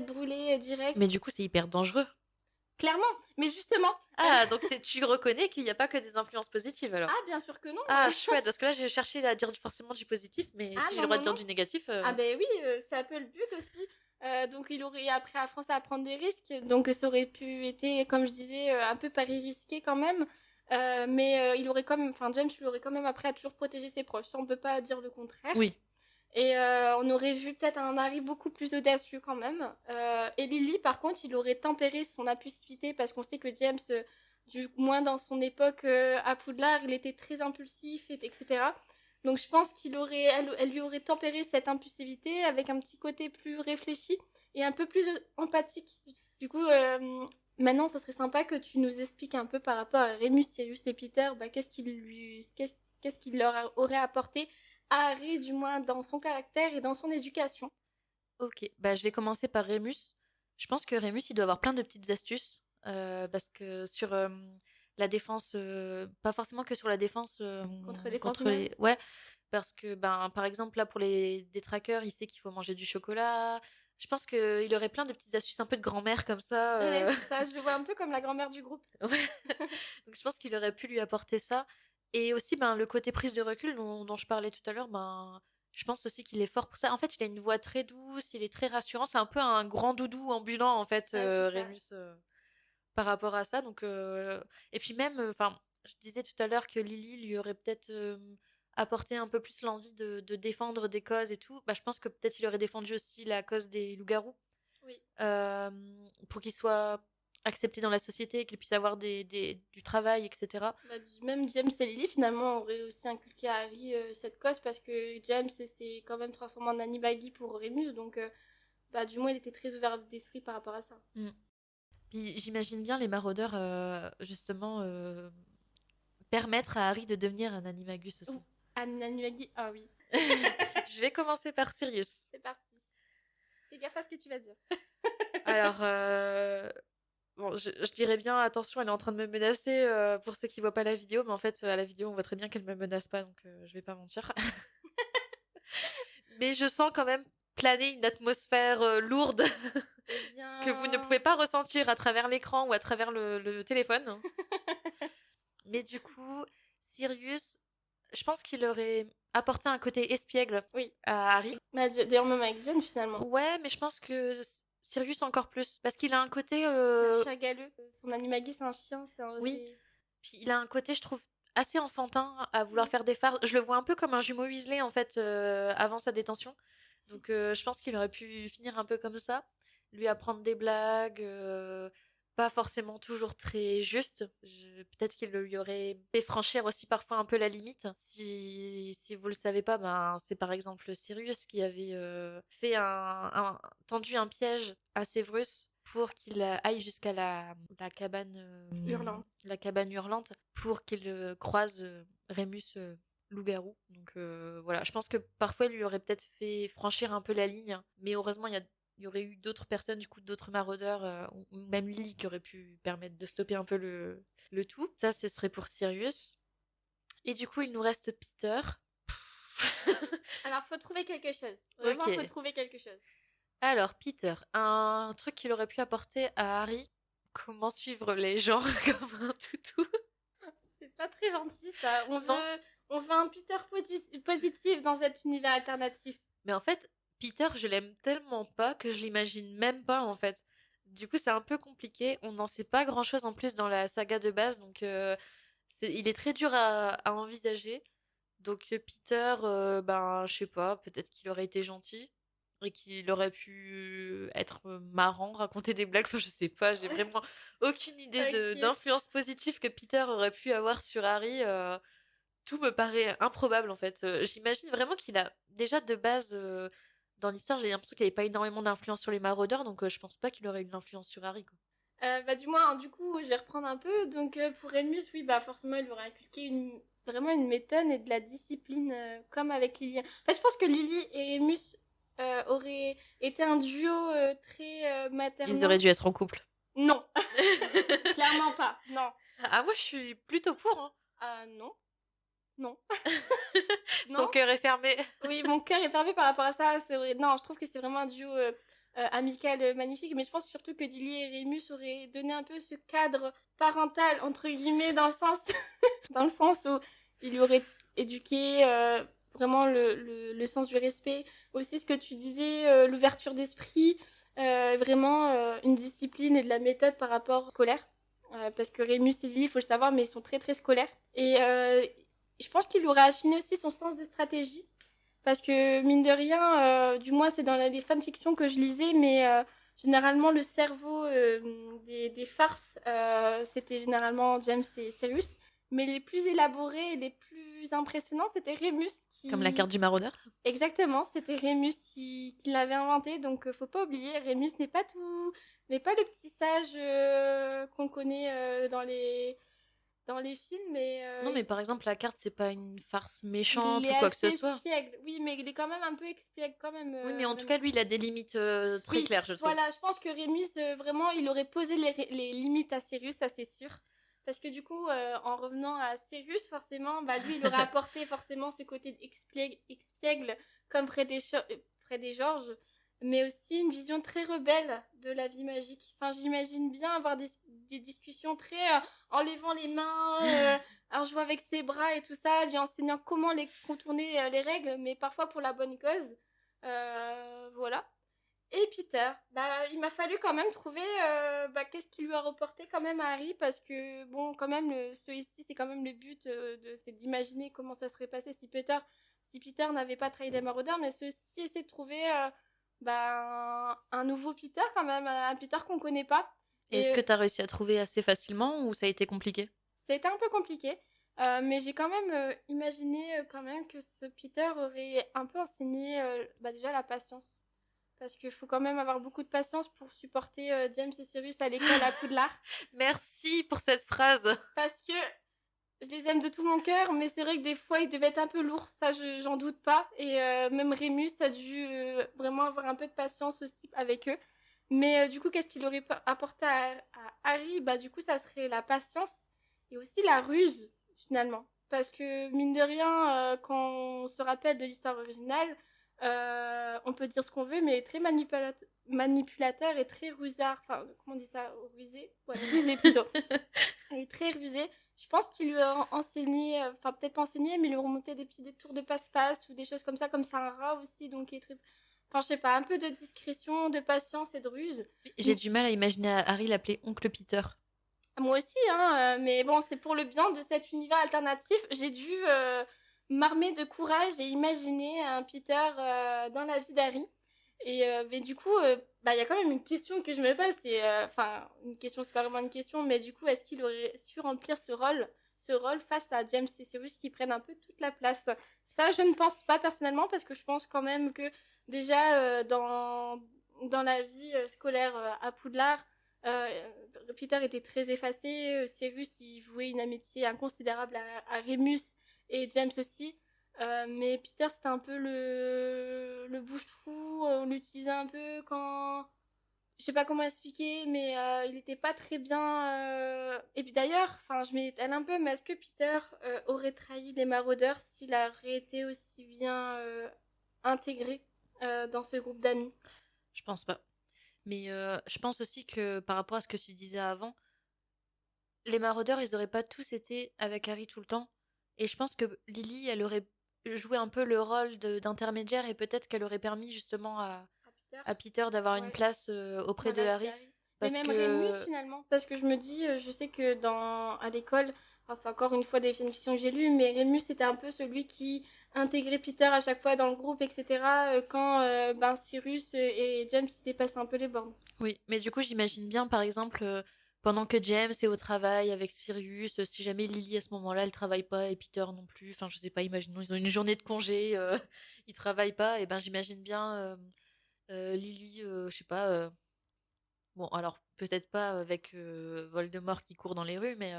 brûlée, Mais direct. du coup, c'est hyper dangereux. Clairement. Mais justement, Ah, donc tu reconnais qu'il n'y a pas que des influences positives alors. ah, bien sûr que non. Ah, chouette, parce que là, j'ai cherché à dire forcément du positif, mais Ah si j'ai non, le droit non, de dire non. du négatif. Ah ben oui, c'est un peu le but aussi. Donc il aurait appris à France à prendre des risques. Donc ça aurait pu être, comme je disais, un peu pari risqué quand même. Mais il aurait quand même, enfin James lui aurait quand même appris à toujours protéger ses proches. Ça, on peut pas dire le contraire. Oui. Et on aurait vu peut-être un Harry beaucoup plus audacieux quand même. Et Lily, par contre, il aurait tempéré son impulsivité parce qu'on sait que James, du moins dans son époque à Poudlard, il était très impulsif, etc. Donc je pense elle lui aurait tempéré cette impulsivité avec un petit côté plus réfléchi et un peu plus empathique. Du coup, maintenant, ça serait sympa que tu nous expliques un peu par rapport à Remus, Sirius et Peter, bah, qu'est-ce qu'il leur aurait apporté à Harry, du moins dans son caractère et dans son éducation. Ok, bah, je vais commencer par Rémus. Je pense que Rémus, il doit avoir plein de petites astuces. Parce que sur la défense, pas forcément que sur la défense Contre les forces du contre mal. les. Ouais, parce que, ben, par exemple, là, pour les détraqueurs, il sait qu'il faut manger du chocolat. Je pense qu'il aurait plein de petites astuces un peu de grand-mère comme ça. Ouais, c'est ça, je le vois un peu comme la grand-mère du groupe. Ouais. Donc, je pense qu'il aurait pu lui apporter ça. Et aussi, ben, le côté prise de recul dont je parlais tout à l'heure, ben, je pense aussi qu'il est fort pour ça. En fait, il a une voix très douce, il est très rassurant. C'est un peu un grand doudou ambulant, en fait, Ouais, c'est ça. Rémus, par rapport à ça. Donc, et puis même, enfin, je disais tout à l'heure que Lily lui aurait peut-être apporté un peu plus l'envie de défendre des causes et tout. Bah, je pense que peut-être il aurait défendu aussi la cause des loups-garous Oui. euh, pour qu'ils soient acceptés dans la société, qu'ils puissent avoir du travail, etc. Bah, même James et Lily, finalement, auraient aussi inculqué à Harry cette cause parce que James s'est quand même transformé en Animagi pour Remus, donc bah, du moins, il était très ouvert d'esprit par rapport à ça. Mm. Puis j'imagine bien les maraudeurs, justement, permettre à Harry de devenir un animagus aussi. Ouh, un Animagi, ah oui. Je vais commencer par Sirius. C'est parti. Fais gaffe à ce que tu vas dire. Alors, bon, je dirais bien, attention, elle est en train de me menacer pour ceux qui voient pas la vidéo, mais en fait, à la vidéo, on voit très bien qu'elle me menace pas, donc je vais pas mentir. Mais je sens quand même planer une atmosphère lourde Eh que vous ne pouvez bien... pas ressentir à travers l'écran ou à travers le téléphone. Mais du coup, Sirius, je pense qu'il aurait apporté un côté espiègle Oui. à Harry. Bah, d'ailleurs, même avec Jen, finalement. Ouais, mais je pense que Sirius encore plus, parce qu'il a un côté, C'est un chien galeux. Son Animagi, c'est un chien. oui, puis il a un côté, je trouve, assez enfantin à vouloir Mm. faire des farces. Je le vois un peu comme un jumeau Weasley, en fait, avant sa détention. Donc je pense qu'il aurait pu finir un peu comme ça, lui apprendre des blagues, pas forcément toujours très justes. Peut-être qu'il lui aurait fait franchir aussi parfois un peu la limite. Si vous le savez pas, ben, c'est par exemple Sirius qui avait tendu un piège à Severus pour qu'il aille jusqu'à Hurlant. la cabane hurlante pour qu'il croise Rémus loup-garou. Donc voilà, je pense que parfois il lui aurait peut-être fait franchir un peu la ligne, hein. Mais heureusement il y aurait eu d'autres personnes, du coup d'autres maraudeurs, ou même Lily qui aurait pu permettre de stopper un peu le tout. Ça, ce serait pour Sirius. Et du coup, il nous reste Peter. Alors, faut trouver quelque chose. Vraiment, faut Ok. trouver quelque chose. Alors, Peter, un truc qu'il aurait pu apporter à Harry, Comment suivre les gens comme un toutou? C'est pas très gentil ça. Non. On veut un Peter positif dans cet univers alternatif. Mais en fait, Peter, je l'aime tellement pas que je l'imagine même pas en fait. Du coup, c'est un peu compliqué. On n'en sait pas grand-chose en plus dans la saga de base, donc il est très dur à envisager. Donc Peter, ben je sais pas, peut-être qu'il aurait été gentil et qu'il aurait pu être marrant, raconter des blagues. Enfin, je sais pas, j'ai vraiment aucune idée Ok. d'influence positive que Peter aurait pu avoir sur Harry. Tout me paraît improbable en fait. J'imagine vraiment qu'il a déjà de base dans l'histoire, j'ai l'impression qu'il avait pas énormément d'influence sur les maraudeurs, donc je pense pas qu'il aurait eu de l'influence sur Harry quoi. Bah, du moins, du coup, je vais reprendre un peu. Donc, pour Remus, oui, bah, forcément, il aurait inculqué vraiment une méthode et de la discipline, comme avec Lily. En fait, je pense que Lily et Remus auraient été un duo très Ils auraient maternant. dû être en couple. Non, clairement pas. Non. Ah moi je suis plutôt pour hein. Non. Non. Son Non. cœur est fermé. Oui, mon cœur est fermé par rapport à ça. C'est vrai. Non, je trouve que c'est vraiment un duo amical magnifique. Mais je pense surtout que Lily et Remus auraient donné un peu ce cadre parental, entre guillemets, dans le sens, dans le sens où il lui aurait éduqué vraiment le sens du respect. Aussi, ce que tu disais, l'ouverture d'esprit, vraiment une discipline et de la méthode par rapport au scolaire. Parce que Remus et Lily, il faut le savoir, mais ils sont très très scolaires. Et je pense qu'il aurait affiné aussi son sens de stratégie. Parce que, mine de rien, du moins c'est dans les fanfictions que je lisais, mais généralement le cerveau des farces, c'était généralement James et Sirius. Mais les plus élaborés et les plus impressionnants, c'était Remus Comme la qui... carte du maraudeur. Exactement, c'était Remus qui l'avait inventé, donc faut pas oublier, Remus n'est pas tout... n'est pas le petit sage qu'on connaît dans les films, mais Non mais par exemple la carte c'est pas une farce il méchante est ou quoi que ce assez soit. espiègle. Oui, mais il est quand même un peu espiègle quand même, Oui mais en tout Remus. cas lui il a des limites très Oui, claires je trouve. voilà, je pense que Rémus, vraiment, il aurait posé les limites à Sirius, ça c'est sûr. Parce que du coup, en revenant à Sirius, forcément, bah lui, il aurait apporté forcément ce côté expiègle comme près des Georges, mais aussi une vision très rebelle de la vie magique. Enfin, j'imagine bien avoir des discussions très en levant les mains, en jouant avec ses bras et tout ça, lui enseignant comment les contourner les règles, mais parfois pour la bonne cause. Voilà. Et Peter, bah, il m'a fallu quand même trouver bah, qu'est-ce qu'il lui a reporté quand même à Harry, parce que bon, quand même, ici, c'est quand même le but, c'est d'imaginer comment ça serait passé si Peter n'avait pas trahi les maraudeurs, mais ceux-ci essaient de trouver bah, un nouveau Peter quand même, un Peter qu'on connaît pas. Et Est-ce que t'as réussi à trouver assez facilement ou ça a été compliqué? ça a été un peu compliqué, mais j'ai quand même imaginé quand même que ce Peter aurait un peu enseigné bah, déjà la patience. Parce qu'il faut quand même avoir beaucoup de patience pour supporter James et Sirius à l'école à Poudlard. Merci pour cette phrase. Parce que je les aime de tout mon cœur, mais c'est vrai que des fois, ils devaient être un peu lourds. Ça, j'en doute pas. Et même Rémus a dû vraiment avoir un peu de patience aussi avec eux. Mais du coup, qu'est-ce qu'il aurait apporté à Harry? Bah, du coup, ça serait la patience et aussi la ruse, finalement. Parce que, mine de rien, quand on se rappelle de l'histoire originale, on peut dire ce qu'on veut, mais il est très manipulateur et très rusard. Enfin, comment on dit ça? Rusé? Ouais, rusé plutôt. Il est très rusé. Je pense qu'il lui a enseigné, enfin peut-être pas enseigné, mais il lui a remonté des petits détours de passe-passe ou des choses comme c'est un rat aussi, donc il est très... Enfin, je sais pas, un peu de discrétion, de patience et de ruse. J'ai du mal à imaginer Harry l'appeler Oncle Peter. Moi aussi, hein, mais bon, c'est pour le bien de cet univers alternatif. J'ai dû m'armer de courage et imaginer un Peter dans la vie d'Harry. Et mais du coup, bah il y a quand même une question que je me pose, c'est enfin une question, c'est pas vraiment une question, mais du coup, est-ce qu'il aurait su remplir ce rôle face à James et Sirius qui prennent un peu toute la place? Ça, je ne pense pas personnellement parce que je pense quand même que déjà dans la vie scolaire à Poudlard, euh, Peter était très effacé, Sirius il vouait une amitié inconsidérable à Remus et James aussi. Mais Peter, c'était un peu le bouche-trou. On l'utilisait un peu quand. Je sais pas comment expliquer, mais il était pas très bien. Et puis d'ailleurs, enfin, je m'étale un peu, mais est-ce que Peter aurait trahi les maraudeurs s'il aurait été aussi bien intégré dans ce groupe d'amis? Je pense pas. Mais je pense aussi que par rapport à ce que tu disais avant, les maraudeurs, ils auraient pas tous été avec Harry tout le temps. Et je pense que Lily, elle aurait joué un peu le rôle d'intermédiaire et peut-être qu'elle aurait permis justement Ah, Peter? à Peter d'avoir une Ouais, place auprès dans de la vie Harry. d'Harry. Mais Parce même Rémus que finalement, parce que je me dis, je sais que à l'école, enfin, c'est encore une fois des fanfictions que j'ai lues, mais Rémus c'était un peu celui qui intégrait Peter à chaque fois dans le groupe, etc. Quand ben, Cyrus et James ils dépassaient un peu les bornes. oui, mais du coup, j'imagine bien, par exemple, pendant que James est au travail avec Sirius, si jamais Lily à ce moment-là, elle travaille pas et Peter non plus, enfin, je sais pas, imaginons, ils ont une journée de congé, ils travaillent pas, et ben j'imagine bien Lily, je sais pas, bon, alors peut-être pas avec Voldemort qui court dans les rues, mais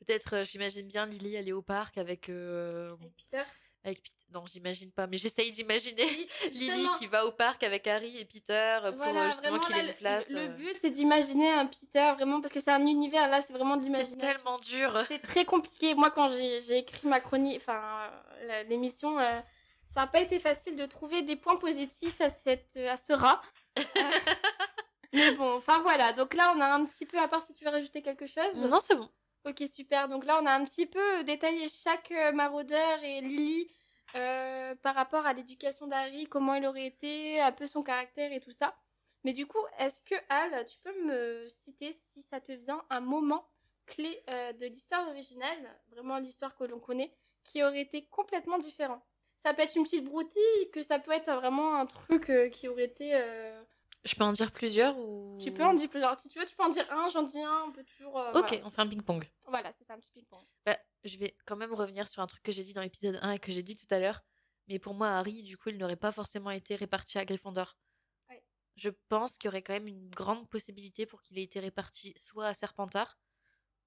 peut-être, j'imagine bien Lily aller au parc Avec Peter. avec Peter. Non, j'imagine pas, mais j'essaye d'imaginer Oui, Lily justement. qui va au parc avec Harry et Peter pour Voilà, justement vraiment qu'il là, ait une place. le but c'est d'imaginer un Peter, vraiment, parce que c'est un univers, là c'est vraiment de C'est l'imagination. tellement dur. C'est très compliqué. Moi, quand j'ai écrit ma chronique, enfin, l'émission, ça n'a pas été facile de trouver des points positifs à ce rat. Euh, mais bon, enfin voilà. Donc là, on a un petit peu, à part si tu veux rajouter quelque chose. Non, c'est bon. Ok, super. Donc là, on a un petit peu détaillé chaque maraudeur et Lily par rapport à l'éducation d'Harry, comment il aurait été, un peu son caractère et tout ça. Mais du coup, est-ce que Al, tu peux me citer, si ça te vient, un moment clé de l'histoire originale, vraiment l'histoire que l'on connaît, qui aurait été complètement différent? Ça peut être une petite broutille, que ça peut être vraiment un truc qui aurait été... Je peux en dire plusieurs Tu peux en ou... dire plusieurs. Si tu veux, tu peux en dire un, j'en dis un, on peut toujours... Ok, voilà. on fait un ping-pong. Voilà, c'est ça, un petit ping-pong. Bah, je vais quand même revenir sur un truc que j'ai dit dans l'épisode 1 et que j'ai dit tout à l'heure. Mais pour moi, Harry, du coup, il n'aurait pas forcément été réparti à Gryffondor. Ouais. Je pense qu'il y aurait quand même une grande possibilité pour qu'il ait été réparti soit à Serpentard,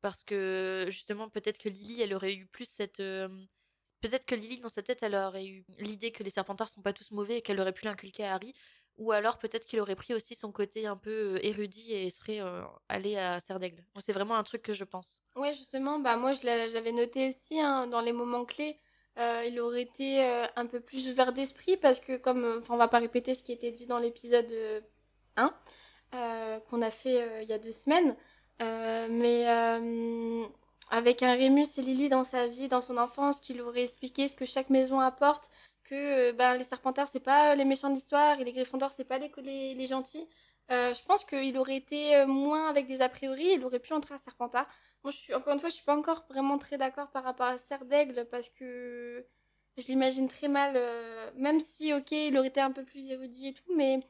parce que justement, peut-être que Lily, elle aurait eu plus cette... peut-être que Lily, dans sa tête, elle aurait eu l'idée que les Serpentards sont pas tous mauvais et qu'elle aurait pu l'inculquer à Harry. Ou alors peut-être qu'il aurait pris aussi son côté un peu érudit et serait allé à Serdaigle. Moi, c'est vraiment un truc que je pense. Ouais, justement, bah moi j'avais noté aussi hein, dans les moments clés, il aurait été un peu plus ouvert d'esprit parce que comme, enfin on va pas répéter ce qui était dit dans l'épisode 1 qu'on a fait il y a 2 semaines, mais avec un Rémus et Lily dans sa vie, dans son enfance, qui lui aurait expliqué ce que chaque maison apporte, que ben, les Serpentards c'est pas les méchants de l'histoire et les Gryffondors c'est pas les gentils. Je pense qu'il aurait été moins avec des a priori, il aurait pu entrer à Serpentard. Moi, encore une fois, je suis pas encore vraiment très d'accord par rapport à Serdaigle parce que je l'imagine très mal, même si, ok, il aurait été un peu plus érudit et tout, mais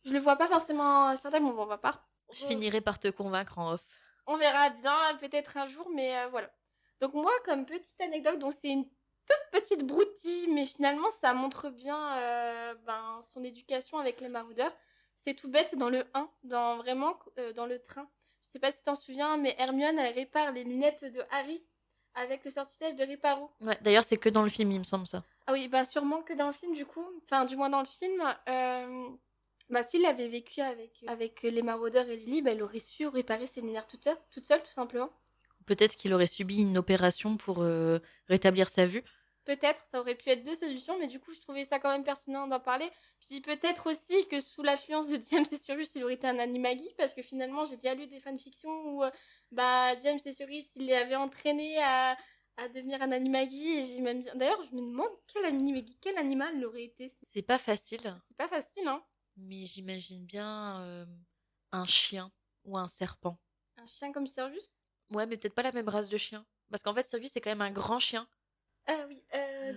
je le vois pas forcément à Serdaigle, on va pas. Je finirai par te convaincre en off. On verra bien, peut-être un jour, mais voilà. Donc moi, comme petite anecdote, donc c'est une toute petite broutille, mais finalement, ça montre bien ben, son éducation avec les maraudeurs. C'est tout bête, c'est dans le 1, vraiment dans le train. Je sais pas si t'en souviens, mais Hermione, elle répare les lunettes de Harry avec le sortilège de Réparo. Ouais, d'ailleurs, c'est que dans le film, il me semble ça. Ah oui, bah sûrement que dans le film, du coup. Enfin, du moins dans le film. Bah, s'il avait vécu avec les maraudeurs et Lily, bah, elle aurait su réparer ses lumières toute seule, tout simplement. Peut-être qu'il aurait subi une opération pour rétablir sa vue. Peut-être, ça aurait pu être deux solutions, mais du coup, je trouvais ça quand même pertinent d'en parler. Puis peut-être aussi que sous l'influence de James et Sirius, il aurait été un animagi, parce que finalement, j'ai déjà lu des fanfictions où bah, James et Sirius, il les avaient entraînés à devenir un animagi, et j'ai même... D'ailleurs, je me demande quel animal l'aurait été. C'est pas facile, C'est pas facile, hein. mais j'imagine bien un chien ou un serpent. Un chien comme Sirius. Ouais, mais peut-être pas la même race de chien. Parce qu'en fait, Sirius, c'est quand même un grand chien. Ah oui,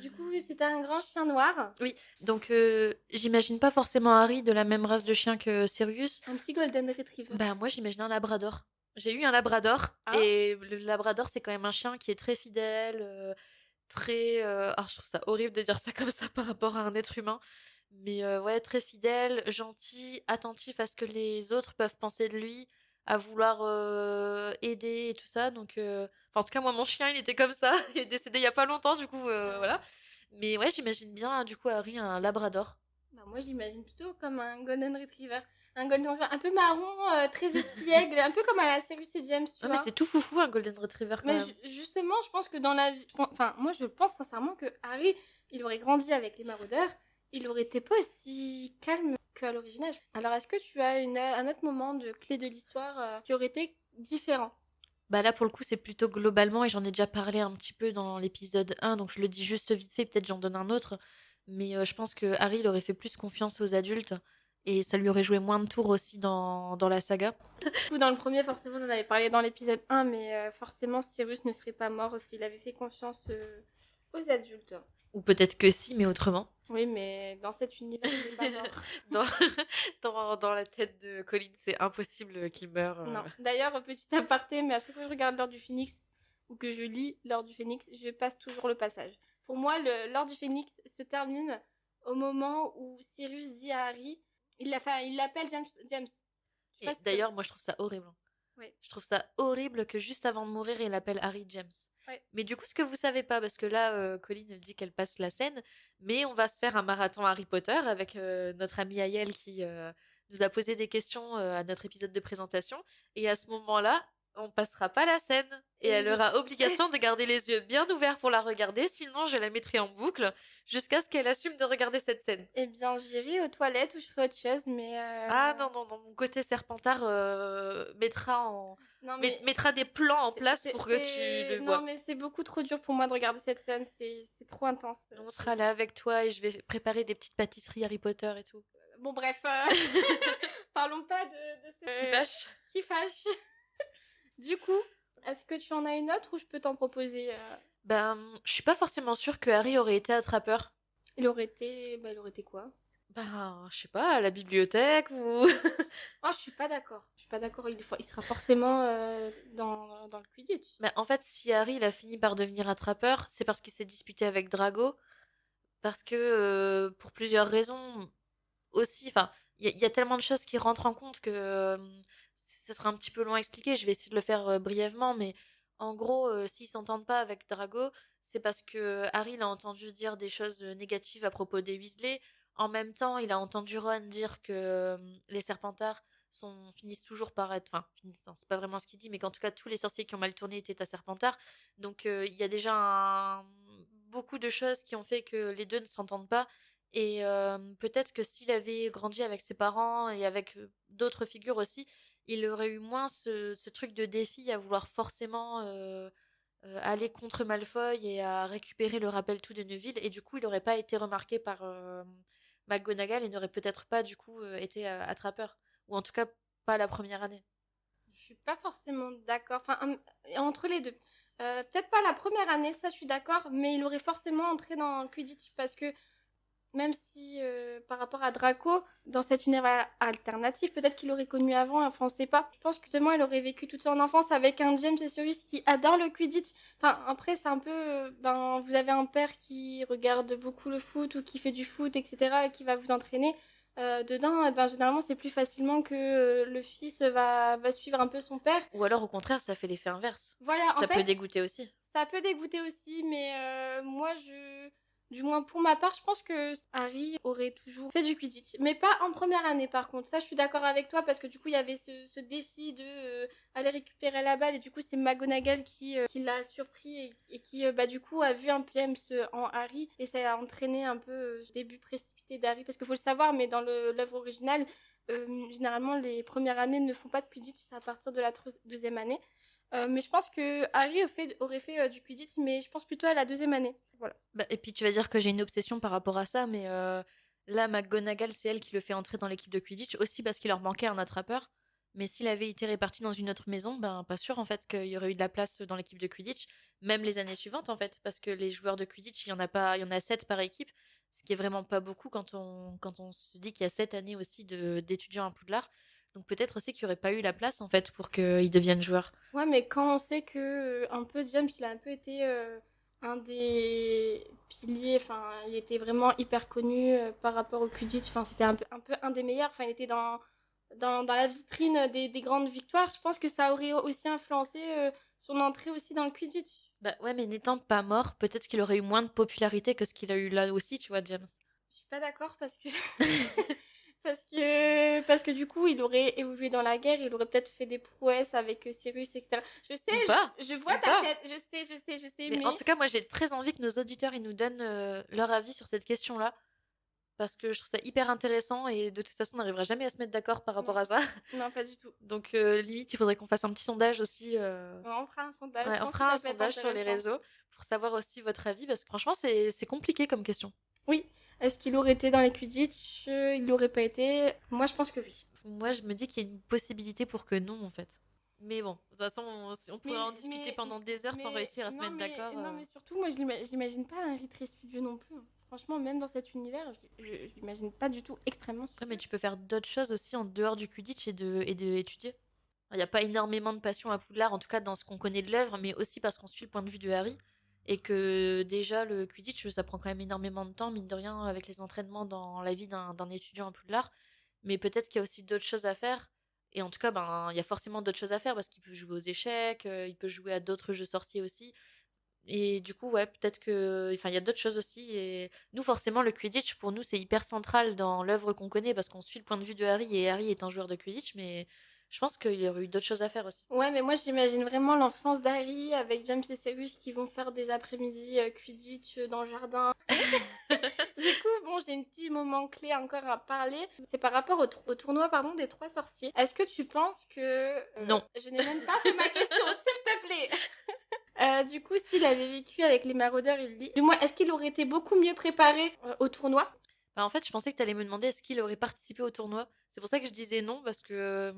du coup, c'était un grand chien noir. Oui, donc j'imagine pas forcément Harry de la même race de chien que Sirius. Un petit golden retriever. Bah moi j'imagine un labrador. J'ai eu un labrador Ah, et le labrador c'est quand même un chien qui est très fidèle, très... Ah, je trouve ça horrible de dire ça comme ça par rapport à un être humain. Mais ouais, très fidèle, gentil, attentif à ce que les autres peuvent penser de lui, à vouloir aider et tout ça. Donc, enfin, en tout cas, moi, mon chien, il était comme ça. Il est décédé il y a pas longtemps, du coup, voilà. Mais ouais, j'imagine bien, du coup, Harry, un labrador. bah moi j'imagine plutôt comme un golden retriever. Un golden retriever un peu marron, très espiègle, un peu comme à la Cyrus et James, tu Ah, mais vois. c'est tout foufou, un golden retriever, quand Mais même. justement, je pense que dans la vie... Enfin, moi je pense sincèrement que Harry, il aurait grandi avec les maraudeurs, il aurait été pas aussi calme qu'à l'original. Alors, est-ce que tu as un autre moment de clé de l'histoire qui aurait été différent? Bah là, pour le coup, c'est plutôt globalement, et j'en ai déjà parlé un petit peu dans l'épisode 1, donc je le dis juste vite fait, peut-être j'en donne un autre. Mais je pense que Harry, il aurait fait plus confiance aux adultes, et ça lui aurait joué moins de tours aussi dans la saga. Du coup, dans le premier, forcément, on en avait parlé dans l'épisode 1, mais forcément, Sirius ne serait pas mort s'il avait fait confiance aux adultes. Ou peut-être que si, mais autrement. Oui, mais dans cet univers, il n'est pas mort. Dans, dans la tête de Colin, c'est impossible qu'il meure. Non. D'ailleurs, petit aparté, mais à chaque fois que je regarde l'Ordre du Phénix ou que je lis l'Ordre du Phénix, je passe toujours le passage. Pour moi, l'Ordre du Phénix se termine au moment où Sirius dit à Harry, il l'appelle James. Je sais Et pas si d'ailleurs, moi, je trouve ça horrible. Oui. Je trouve ça horrible que juste avant de mourir, il appelle Harry James. Ouais. Mais du coup, ce que vous savez pas, parce que là, Colline elle dit qu'elle passe la scène, mais on va se faire un marathon Harry Potter avec notre amie Ayel qui nous a posé des questions à notre épisode de présentation. Et à ce moment-là, on passera pas la scène. Et elle aura obligation de garder les yeux bien ouverts pour la regarder, sinon je la mettrai en boucle jusqu'à ce qu'elle assume de regarder cette scène. Eh bien, j'irai aux toilettes ou je ferai autre chose, mais... Ah non, non, non, mon côté Serpentard Non, mais mettra des plans en place pour que tu le vois. Non, mais c'est beaucoup trop dur pour moi de regarder cette scène, c'est trop intense. On sera là avec toi et je vais préparer des petites pâtisseries Harry Potter et tout. Bon, bref, parlons pas de ce... Qui fâche. Qui fâche. Du coup, est-ce que tu en as une autre ou je peux t'en proposer Ben, je suis pas forcément sûre que Harry aurait été attrapeur. il aurait été quoi? Ben, je sais pas, à la bibliothèque ou... Oh, je suis pas d'accord. Je suis pas d'accord, il sera forcément dans le Quidditch. Ben, en fait, si Harry il a fini par devenir attrapeur, c'est parce qu'il s'est disputé avec Drago. Parce que, pour plusieurs raisons aussi, enfin, il y a tellement de choses qui rentrent en compte que ce sera un petit peu long à expliquer. Je vais essayer de le faire brièvement, mais en gros, s'ils s'entendent pas avec Drago, c'est parce que Harry il a entendu dire des choses négatives à propos des Weasley. En même temps, il a entendu Ron dire que les Serpentards finissent toujours par être, enfin, non, c'est pas vraiment ce qu'il dit, mais qu'en tout cas tous les sorciers qui ont mal tourné étaient à Serpentard. Donc il y a déjà beaucoup de choses qui ont fait que les deux ne s'entendent pas. Et peut-être que s'il avait grandi avec ses parents et avec d'autres figures aussi, il aurait eu moins ce truc de défi à vouloir forcément aller contre Malfoy et à récupérer le rappel tout de Neville. Et du coup, il n'aurait pas été remarqué par McGonagall et n'aurait peut-être pas du coup été attrapeur. Ou en tout cas, pas la première année. Je suis pas forcément d'accord. Enfin, entre les deux. Peut-être pas la première année, ça je suis d'accord, mais il aurait forcément entré dans le Quidditch parce que même si par rapport à Draco, dans cet univers alternatif, peut-être qu'il aurait connu avant, enfin on sait pas. Je pense que justement il aurait vécu toute son enfance avec un James et Sirius qui adore le Quidditch. Enfin après c'est un peu, vous avez un père qui regarde beaucoup le foot ou qui fait du foot, etc. et qui va vous entraîner. Dedans, généralement c'est plus facilement que le fils va suivre un peu son père. Ou alors au contraire, ça fait l'effet inverse. Voilà, ça peut dégoûter aussi. Ça peut dégoûter aussi, mais moi du moins pour ma part, je pense que Harry aurait toujours fait du Quidditch. Mais pas en première année par contre. Ça, je suis d'accord avec toi parce que du coup, il y avait ce défi de aller récupérer la balle. Et du coup, c'est McGonagall qui l'a surpris et qui, du coup, a vu un James en Harry. Et ça a entraîné un peu le début précipité d'Harry. Parce qu'il faut le savoir, mais dans l'œuvre originale, généralement, les premières années ne font pas de Quidditch à partir de la deuxième année. Mais je pense que Harry aurait fait du Quidditch, mais je pense plutôt à la deuxième année. Voilà. Bah, et puis tu vas dire que j'ai une obsession par rapport à ça, mais là, McGonagall, c'est elle qui le fait entrer dans l'équipe de Quidditch, aussi parce qu'il leur manquait un attrapeur. Mais s'il avait été réparti dans une autre maison, ben pas sûr en fait qu'il y aurait eu de la place dans l'équipe de Quidditch, même les années suivantes en fait, parce que les joueurs de Quidditch, il y en a pas, il y en a 7 par équipe, ce qui est vraiment pas beaucoup quand on se dit qu'il y a 7 années aussi d'étudiants à Poudlard. Donc peut-être aussi qu'il n'y aurait pas eu la place en fait pour qu'ils deviennent joueurs. Ouais, mais quand on sait que un peu James, il a un peu été un des piliers, enfin, il était vraiment hyper connu par rapport au Quidditch, enfin, c'était un peu un des meilleurs, enfin, il était dans la vitrine des grandes victoires. Je pense que ça aurait aussi influencé son entrée aussi dans le Quidditch. Bah ouais, mais n'étant pas mort, peut-être qu'il aurait eu moins de popularité que ce qu'il a eu là aussi, tu vois, James. Je suis pas d'accord parce que parce que du coup, il aurait évolué dans la guerre, il aurait peut-être fait des prouesses avec Cyrus, etc. Je sais, je vois ta tête, je sais, mais en tout cas, moi j'ai très envie que nos auditeurs ils nous donnent leur avis sur cette question-là. parce que je trouve ça hyper intéressant et de toute façon, on n'arrivera jamais à se mettre d'accord par rapport Non, à ça. non, pas du tout. Donc limite, il faudrait qu'on fasse un petit sondage aussi. On fera un sondage, je Ouais, on pense que fera un ça peut être sondage sur les intéressant. réseaux pour savoir aussi votre avis parce que franchement, c'est compliqué comme question. Oui. Est-ce qu'il aurait été dans les Quidditch? Il l'aurait pas été. Moi, je pense que oui. Moi, je me dis qu'il y a une possibilité pour que non, en fait. Mais bon, de toute façon, on Mais, pourrait en discuter pendant des heures sans réussir à se mettre d'accord. non, mais surtout, moi, j'imagine pas un Harry très studieux non plus, hein. Franchement, même dans cet univers, je l'imagine pas du tout extrêmement Ouais, mais studieux. tu peux faire d'autres choses aussi en dehors du Quidditch et de étudier. Il n'y a pas énormément de passion à Poudlard, en tout cas dans ce qu'on connaît de l'œuvre, mais aussi parce qu'on suit le point de vue de Harry. Et que déjà, le Quidditch, ça prend quand même énormément de temps, mine de rien, avec les entraînements dans la vie d'un étudiant à Poudlard. Mais peut-être qu'il y a aussi d'autres choses à faire. Et en tout cas, ben, il y a forcément d'autres choses à faire parce qu'il peut jouer aux échecs, il peut jouer à d'autres jeux sorciers aussi. Et du coup, ouais, peut-être que. Enfin, il y a d'autres choses aussi. Et nous, forcément, le Quidditch, pour nous, c'est hyper central dans l'œuvre qu'on connaît parce qu'on suit le point de vue de Harry et Harry est un joueur de Quidditch. Mais je pense qu'il y aurait eu d'autres choses à faire aussi. Ouais, mais moi, j'imagine vraiment l'enfance d'Harry avec James et Cyrus qui vont faire des après-midi Quidditch dans le jardin. Du coup, bon, j'ai un petit moment clé encore à parler. C'est par rapport au tournoi pardon, des trois sorciers. Est-ce que tu penses que... Non. je n'ai même pas fait ma question, s'il te plaît. Du coup, s'il avait vécu avec les maraudeurs, du moins, est-ce qu'il aurait été beaucoup mieux préparé au tournoi? Bah, en fait, je pensais que tu allais me demander est-ce qu'il aurait participé au tournoi. C'est pour ça que je disais non, parce que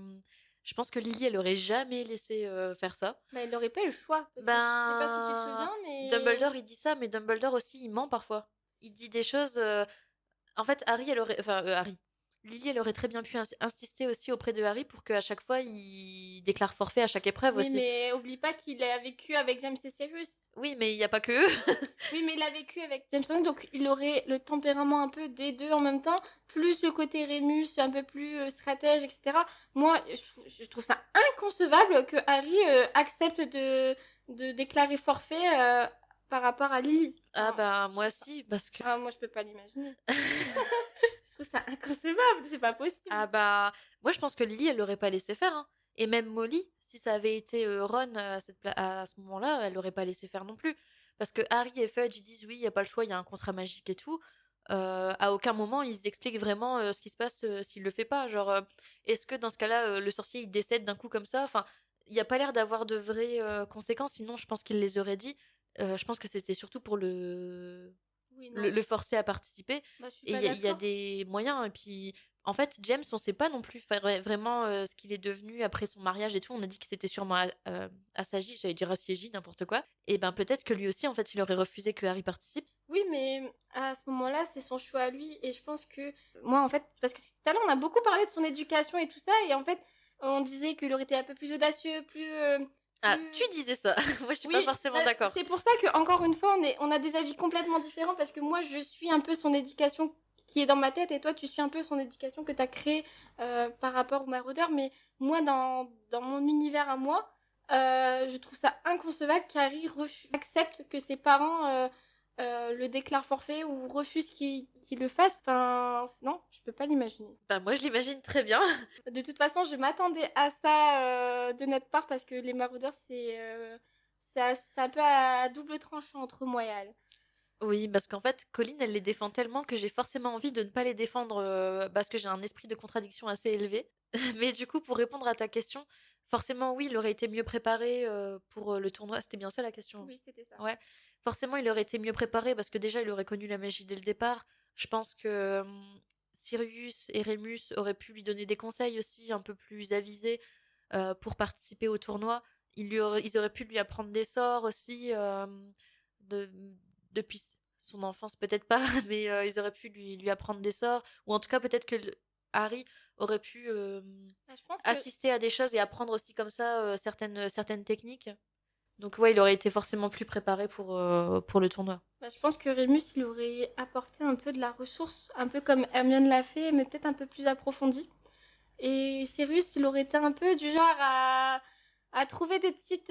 je pense que Lily, elle aurait jamais laissé faire ça. Bah, il n'aurait pas eu le choix. Parce que je sais pas si tu te Ben, souviens, mais... Dumbledore, il dit ça, mais Dumbledore aussi, il ment parfois. Il dit des choses. En fait, Harry, elle aurait. Enfin, Harry. Lily, elle aurait très bien pu insister aussi auprès de Harry pour qu'à chaque fois, il déclare forfait à chaque épreuve Oui, aussi. mais oublie pas qu'il a vécu avec James et Cyrus. Oui, mais il n'y a pas que eux. Oui, mais il a vécu avec Jameson, donc il aurait le tempérament un peu des deux en même temps, plus le côté Rémus, un peu plus stratège, etc. Moi, je trouve ça inconcevable que Harry accepte de déclarer forfait par rapport à Lily. Ah Enfin, bah, moi aussi, parce que. moi, je peux pas l'imaginer. Je trouve ça inconcevable, c'est pas possible. Ah bah, moi je pense que Lily, elle l'aurait pas laissé faire, hein. Et même Molly, si ça avait été Ron à ce moment-là, elle l'aurait pas laissé faire non plus. Parce que Harry et Fudge, ils disent oui, il y a pas le choix, il y a un contrat magique et tout. À aucun moment, ils expliquent vraiment ce qui se passe s'il le fait pas. Genre, est-ce que dans ce cas-là, le sorcier, il décède d'un coup comme ça? Enfin, il n'y a pas l'air d'avoir de vraies conséquences, sinon je pense qu'il les aurait dit. Je pense que c'était surtout pour Oui, le, non, le forcer à participer. bah, je suis Et pas il y a d'accord. des moyens. Et puis, en fait, James, on sait pas non plus vraiment ce qu'il est devenu après son mariage et tout. On a dit que c'était sûrement assagi, j'allais dire assiégi, n'importe quoi. Et ben peut-être que lui aussi, en fait, il aurait refusé que Harry participe. Oui, mais à ce moment-là, c'est son choix à lui. Et je pense que moi, en fait, parce que tout à l'heure, on a beaucoup parlé de son éducation et tout ça. Et en fait, on disait qu'il aurait été un peu plus audacieux, Ah, tu plus... disais ça. Moi, je suis pas Oui, forcément d'accord. c'est pour ça que encore une fois, on a des avis complètement différents. Parce que moi, je suis un peu son éducation qui est dans ma tête. Et toi, tu suis un peu son éducation que tu as créée par rapport au maraudeur. Mais moi, dans mon univers à moi, je trouve ça inconcevable qu'Harry accepte que ses parents le déclarent forfait ou refuse qu'il le fasse. Enfin, non, je peux pas l'imaginer. Bah, moi, je l'imagine très bien. De toute façon, je m'attendais à ça de notre part parce que les maraudeurs, c'est un peu à double tranchant entre moi et elle. Oui, parce qu'en fait, Colline, elle les défend tellement que j'ai forcément envie de ne pas les défendre parce que j'ai un esprit de contradiction assez élevé. Mais du coup, pour répondre à ta question, forcément, oui, il aurait été mieux préparé pour le tournoi. C'était bien ça la question. Oui, c'était ça. Ouais, forcément, il aurait été mieux préparé parce que déjà, il aurait connu la magie dès le départ. Je pense que Sirius et Rémus auraient pu lui donner des conseils aussi un peu plus avisés pour participer au tournoi. Ils auraient pu lui apprendre des sorts aussi de, depuis son enfance, peut-être pas, mais ils auraient pu lui apprendre des sorts. Ou en tout cas, peut-être que Harry aurait pu Ah, je pense que assister à des choses et apprendre aussi comme ça certaines techniques. Donc ouais, il aurait été forcément plus préparé pour le tournoi. je pense que Rémus, il aurait apporté un peu de la ressource, un peu comme Hermione l'a fait, mais peut-être un peu plus approfondie. Et Sirius, il aurait été un peu du genre à trouver des petites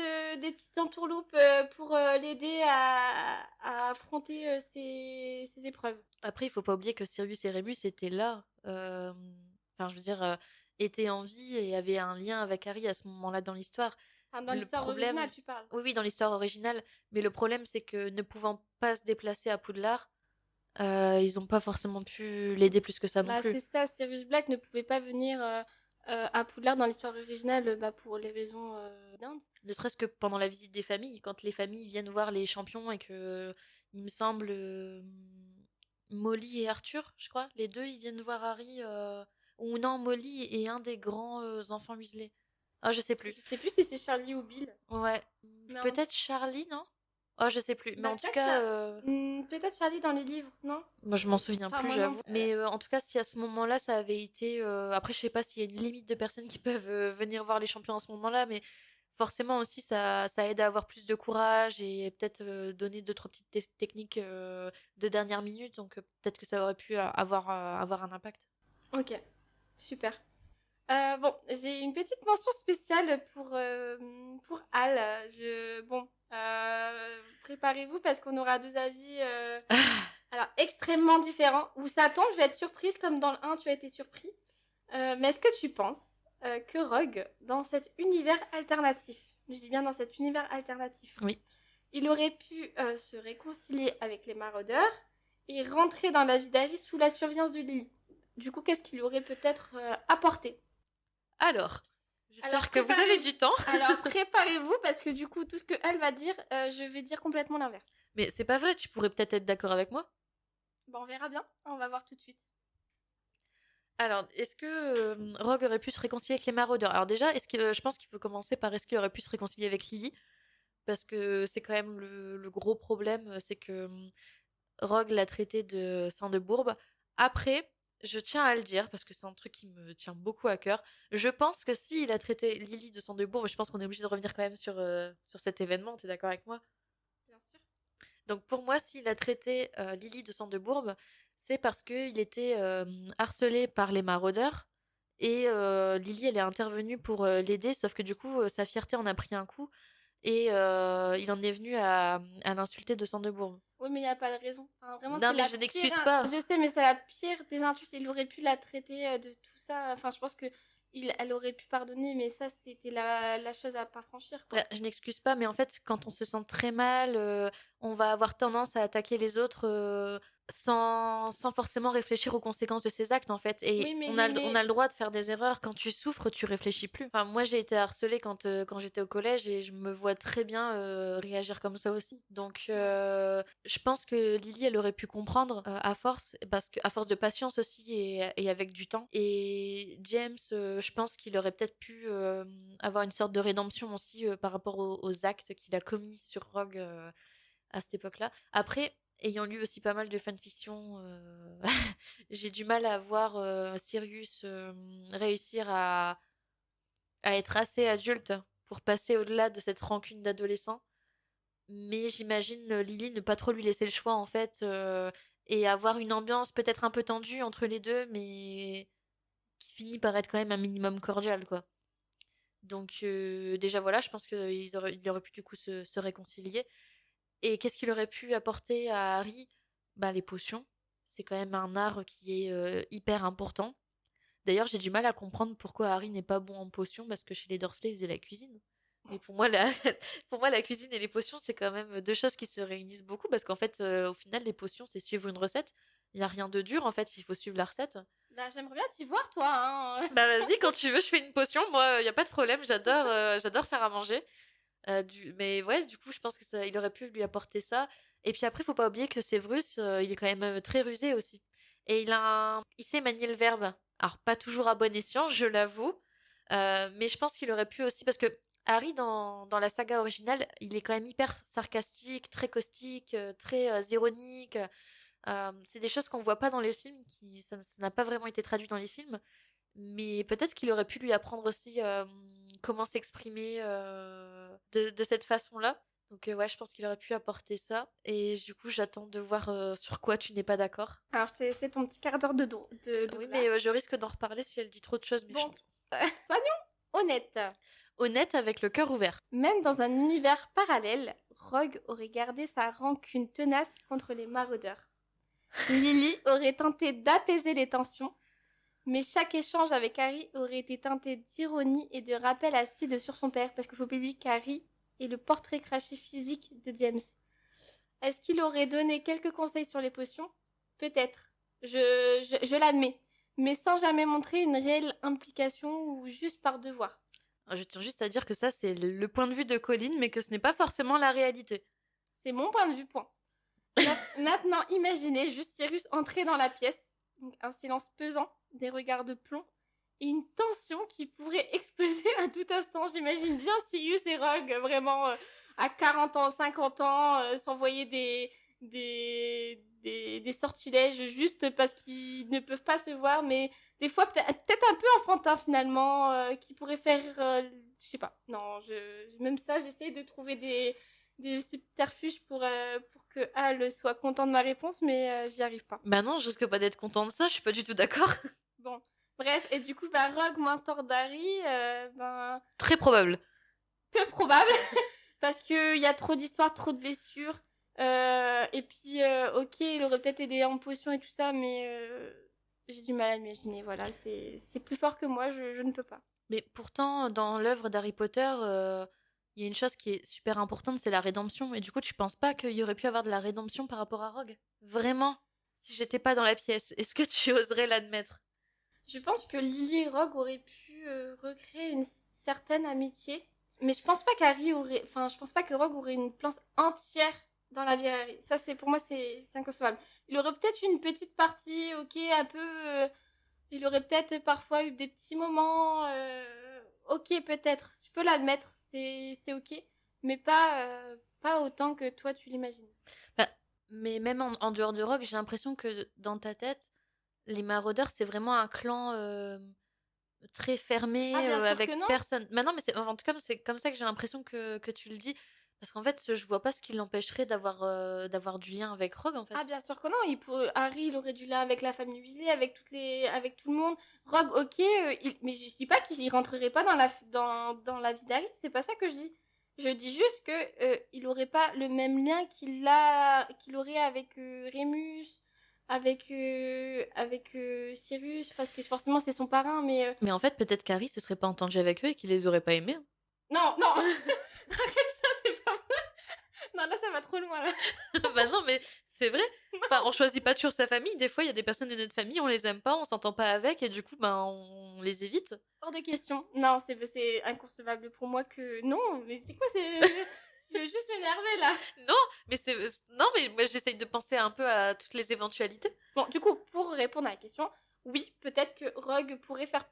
entourloupes pour l'aider à affronter ses épreuves. Après, il faut pas oublier que Sirius et Rémus étaient là. Enfin, je veux dire, étaient en vie et avaient un lien avec Harry à ce moment-là dans l'histoire. Enfin, dans Le l'histoire originale, problème, tu parles. oui, oui, dans l'histoire originale, mais le problème, c'est que ne pouvant pas se déplacer à Poudlard, Ils ont pas forcément pu l'aider plus que ça non Bah, plus. c'est ça, Sirius Black ne pouvait pas venir à Poudlard dans l'histoire originale bah, pour les raisons d'Inde. Ne serait-ce que pendant la visite des familles, quand les familles viennent voir les champions et que, il me semble, Molly et Arthur, je crois, les deux, ils viennent voir Harry, ou non, Molly et un des grands enfants Weasley. Ah, je sais plus. Je sais plus si c'est Charlie ou Bill. Ouais, Mais peut-être Charlie, non? Oh, je sais plus. Mais bah, en tout cas, peut-être Charlie dans les livres, non? moi je m'en souviens Enfin, plus, moi non. j'avoue. Mais en tout cas, si à ce moment-là, ça avait été. Après, je sais pas s'il y a une limite de personnes qui peuvent venir voir les champions à ce moment-là, mais forcément aussi, ça aide à avoir plus de courage et peut-être donner deux, trois petites techniques de dernière minute. Donc peut-être que ça aurait pu avoir un impact. Ok, super. Bon, j'ai une petite mention spéciale pour Al. Bon, préparez-vous parce qu'on aura deux avis alors extrêmement différents. Où ça tombe, je vais être surprise comme dans le 1, tu as été surpris. Mais est-ce que tu penses que Rogue, dans cet univers alternatif, je dis bien dans cet univers alternatif, Oui. il aurait pu se réconcilier avec les maraudeurs et rentrer dans la vie d'Harry sous la surveillance de Lily? Du coup, qu'est-ce qu'il aurait peut-être apporté? Alors, j'espère Alors, que vous avez du temps. Alors, préparez-vous parce que du coup, tout ce qu'elle va dire, je vais dire complètement l'inverse. Mais c'est pas vrai, tu pourrais peut-être être d'accord avec moi. Bon, on verra bien. On va voir tout de suite. Alors, est-ce que Rogue aurait pu se réconcilier avec les maraudeurs? Alors déjà, je pense qu'il faut commencer par est-ce qu'il aurait pu se réconcilier avec Lily? Parce que c'est quand même le gros problème, c'est que Rogue l'a traité de sang de bourbe. Après, je tiens à le dire, parce que c'est un truc qui me tient beaucoup à cœur, je pense que s'il a traité Lily de sang de bourbe, je pense qu'on est obligé de revenir quand même sur cet événement, t'es d'accord avec moi? Bien sûr. Donc pour moi, s'il a traité Lily de sang de bourbe, c'est parce qu'il était harcelé par les maraudeurs et Lily, elle est intervenue pour l'aider, sauf que du coup, sa fierté en a pris un coup et il en est venu à l'insulter de sang de bourbe. Oui, mais il n'y a pas de raison. Enfin, vraiment, Non, c'est mais la je pire. n'excuse pas. Je sais, mais c'est la pire des insultes. Il aurait pu la traiter de tout ça. Enfin, je pense que elle aurait pu pardonner, mais ça, c'était la chose à pas franchir, quoi. Je n'excuse pas, mais en fait, quand on se sent très mal, on va avoir tendance à attaquer les autres sans forcément réfléchir aux conséquences de ses actes, en fait. Et Oui, mais, on a le droit de faire des erreurs. Quand tu souffres, tu réfléchis plus. Enfin, moi, j'ai été harcelée quand j'étais au collège et je me vois très bien réagir comme ça aussi. Donc, je pense que Lily, elle aurait pu comprendre à force, parce que à force de patience aussi et avec du temps. Et James, je pense qu'il aurait peut-être pu avoir une sorte de rédemption aussi par rapport aux actes qu'il a commis sur Rogue à cette époque-là. Après, ayant lu aussi pas mal de fanfiction, j'ai du mal à voir Sirius réussir à être assez adulte pour passer au-delà de cette rancune d'adolescent. Mais j'imagine Lily ne pas trop lui laisser le choix en fait et avoir une ambiance peut-être un peu tendue entre les deux, mais qui finit par être quand même un minimum cordial quoi. Donc déjà voilà, je pense il aurait pu du coup se réconcilier. Et qu'est-ce qu'il aurait pu apporter à Harry? Bah les potions. C'est quand même un art qui est hyper important. D'ailleurs, j'ai du mal à comprendre pourquoi Harry n'est pas bon en potions, parce que chez les Dursley, ils faisaient la cuisine. Mais pour moi, pour moi, la cuisine et les potions, c'est quand même deux choses qui se réunissent beaucoup, parce qu'en fait, au final, les potions, c'est suivre une recette. Il n'y a rien de dur, en fait, il faut suivre la recette. Bah, j'aimerais bien t'y voir, toi, hein. Bah vas-y, quand tu veux, je fais une potion. Moi, il n'y a pas de problème, j'adore faire à manger. Mais ouais, du coup, je pense que ça, il aurait pu lui apporter ça. Et puis après, faut pas oublier que Severus, il est quand même très rusé aussi. Et il sait manier le verbe. Alors, pas toujours à bon escient, je l'avoue. Mais je pense qu'il aurait pu aussi, parce que Harry, dans la saga originale, il est quand même hyper sarcastique, très caustique, très ironique. C'est des choses qu'on voit pas dans les films, ça n'a pas vraiment été traduit dans les films. Mais peut-être qu'il aurait pu lui apprendre aussi comment s'exprimer de cette façon-là. Donc ouais, je pense qu'il aurait pu apporter ça. Et du coup, j'attends de voir sur quoi tu n'es pas d'accord. Alors, je t'ai laissé ton petit quart d'heure de Oui, glace. mais je risque d'en reparler si elle dit trop de choses Bon, méchantes. soyons honnêtes. Honnête avec le cœur ouvert. Même dans un univers parallèle, Rogue aurait gardé sa rancune tenace contre les maraudeurs. Lily aurait tenté d'apaiser les tensions, mais chaque échange avec Harry aurait été teinté d'ironie et de rappel acide sur son père, parce qu'il faut pas oublier qu'Harry est le portrait craché physique de James. Est-ce qu'il aurait donné quelques conseils sur les potions? peut-être. Je l'admets. Mais sans jamais montrer une réelle implication ou juste par devoir. Je tiens juste à dire que ça, c'est le point de vue de Colline, mais que ce n'est pas forcément la réalité. C'est mon point de vue, point. Maintenant, imaginez juste Cyrus entrer dans la pièce, donc un silence pesant, des regards de plomb, et une tension qui pourrait exploser à tout instant. J'imagine bien Sirius et Rogue vraiment à 40 ans, 50 ans, s'envoyer des sortilèges juste parce qu'ils ne peuvent pas se voir, mais des fois peut-être un peu enfantin finalement, qui pourrait faire, je sais pas. Non, même ça, j'essaie de trouver des subterfuges pour que Al soit content de ma réponse, mais j'y arrive pas. Bah non, je risque pas d'être content de ça, je suis pas du tout d'accord. Bon, bref, et du coup, Rogue, mentor d'Harry, Très probable. peu probable, parce qu'il y a trop d'histoires, trop de blessures, et puis, ok, il aurait peut-être aidé en potion et tout ça, mais j'ai du mal à l'imaginer, voilà, c'est plus fort que moi, je ne peux pas. Mais pourtant, dans l'œuvre d'Harry Potter, il y a une chose qui est super importante, c'est la rédemption. Et du coup, tu penses pas qu'il y aurait pu avoir de la rédemption par rapport à Rogue? Vraiment? Si j'étais pas dans la pièce, est-ce que tu oserais l'admettre? Je pense que Lily et Rogue auraient pu recréer une certaine amitié, mais je pense pas je pense pas que Rogue aurait une place entière dans la vie d'Harry. Ça, pour moi, c'est inconcevable. Il aurait peut-être une petite partie, ok, un peu. Il aurait peut-être parfois eu des petits moments, ok, peut-être. Je peux l'admettre, c'est ok, mais pas autant que toi tu l'imagines. Bah, mais même en dehors de Rogue, j'ai l'impression que dans ta tête, les maraudeurs, c'est vraiment un clan très Ah, fermé, bien sûr que avec non. personne. Mais non, mais en tout cas, c'est comme ça que j'ai l'impression que tu le dis. Parce qu'en fait, je vois pas ce qui l'empêcherait d'avoir du lien avec Rogue, en Ah, fait. bien sûr que non. Harry, il aurait du lien avec la famille Weasley, avec tout le monde. Rogue, ok, mais je dis pas qu'il rentrerait pas dans la vie d'Harry. C'est pas ça que je dis. Je dis juste que il aurait pas le même lien qu'il aurait avec Remus, avec Sirius, parce que forcément c'est son parrain. Mais Mais en fait, peut-être qu'Harry se serait pas entendu avec eux et qu'il les aurait pas aimés, hein. non, non, arrête ça, c'est pas vrai. Non, là ça va trop loin là. Bah non, mais c'est vrai. Enfin, on choisit pas toujours sa famille. Des fois, il y a des personnes de notre famille, on les aime pas, on s'entend pas avec, et du coup, ben, on les évite. Hors de question. Non, c'est inconcevable pour moi que. Non, mais c'est quoi, Je veux juste m'énerver là. Non, mais non, mais moi, j'essaye de penser un peu à toutes les éventualités. Bon, du coup, pour répondre à la question, oui, peut-être que Rogue pourrait faire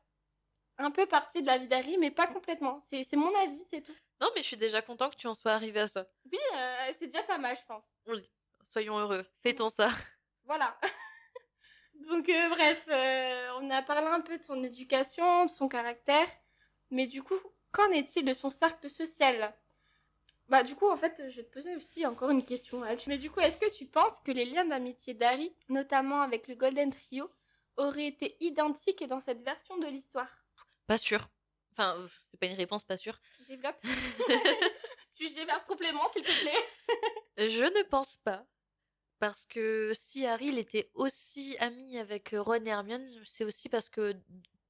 un peu partie de la vie d'Harry, mais pas complètement. C'est mon avis, c'est tout. Non, mais je suis déjà content que tu en sois arrivé à ça. Oui, c'est déjà pas mal, je pense. Oui, soyons heureux. Fêtons ça. Voilà. Donc, bref, on a parlé un peu de son éducation, de son caractère, mais du coup, qu'en est-il de son cercle social? Bah, du coup, en fait, je vais te poser aussi encore une question, Alch. Mais du coup, est-ce que tu penses que les liens d'amitié d'Harry, notamment avec le Golden Trio, auraient été identiques dans cette version de l'histoire? Pas sûr. Enfin, c'est pas une réponse, pas sûr. Développe. Sujet vers complément, s'il te plaît. Je ne pense pas. Parce que si Harry il était aussi ami avec Ron et Hermione, c'est aussi parce que,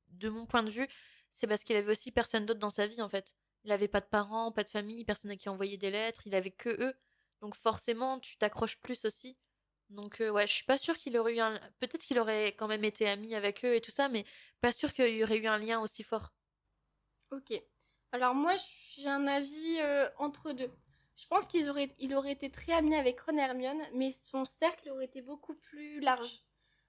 de mon point de vue, c'est parce qu'il avait aussi personne d'autre dans sa vie en fait. Il avait pas de parents, pas de famille, personne à qui envoyer des lettres, il avait que eux. Donc forcément, tu t'accroches plus aussi. Donc ouais, je suis pas sûre qu'il aurait eu un... Peut-être qu'il aurait quand même été ami avec eux et tout ça, mais pas sûre qu'il y aurait eu un lien aussi fort. Ok. Alors moi, j'ai un avis entre deux. Je pense il aurait été très ami avec Ron et Hermione, mais son cercle aurait été beaucoup plus large.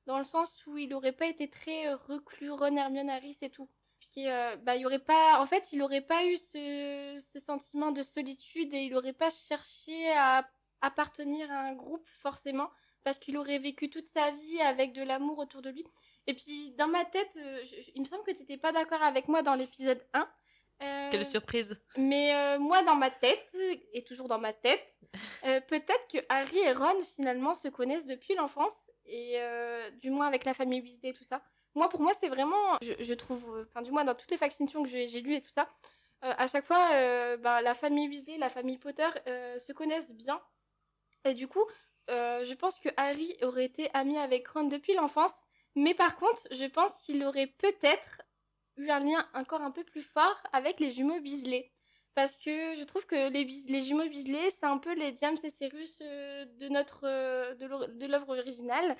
Dans le sens où il aurait pas été très reclus, Ron, Hermione, Harry, c'est tout. Puis, bah, il aurait pas, en fait, il aurait pas eu ce sentiment de solitude et il aurait pas cherché à appartenir à un groupe forcément, parce qu'il aurait vécu toute sa vie avec de l'amour autour de lui. Et puis, dans ma tête, il me semble que tu n'étais pas d'accord avec moi dans l'épisode 1. Quelle surprise! Mais moi, dans ma tête, et toujours dans ma tête, peut-être que Harry et Ron, finalement, se connaissent depuis l'enfance, et du moins avec la famille Weasley et tout ça. Moi, pour moi, c'est vraiment, je trouve, enfin, du moins dans toutes les factions que j'ai lues et tout ça, à chaque fois, bah, la famille Weasley, la famille Potter se connaissent bien. Et du coup, je pense que Harry aurait été ami avec Ron depuis l'enfance, mais par contre, je pense qu'il aurait peut-être eu un lien encore un peu plus fort avec les jumeaux Weasley. Parce que je trouve que les jumeaux Weasley, c'est un peu les James et Cyrus de l'œuvre originale.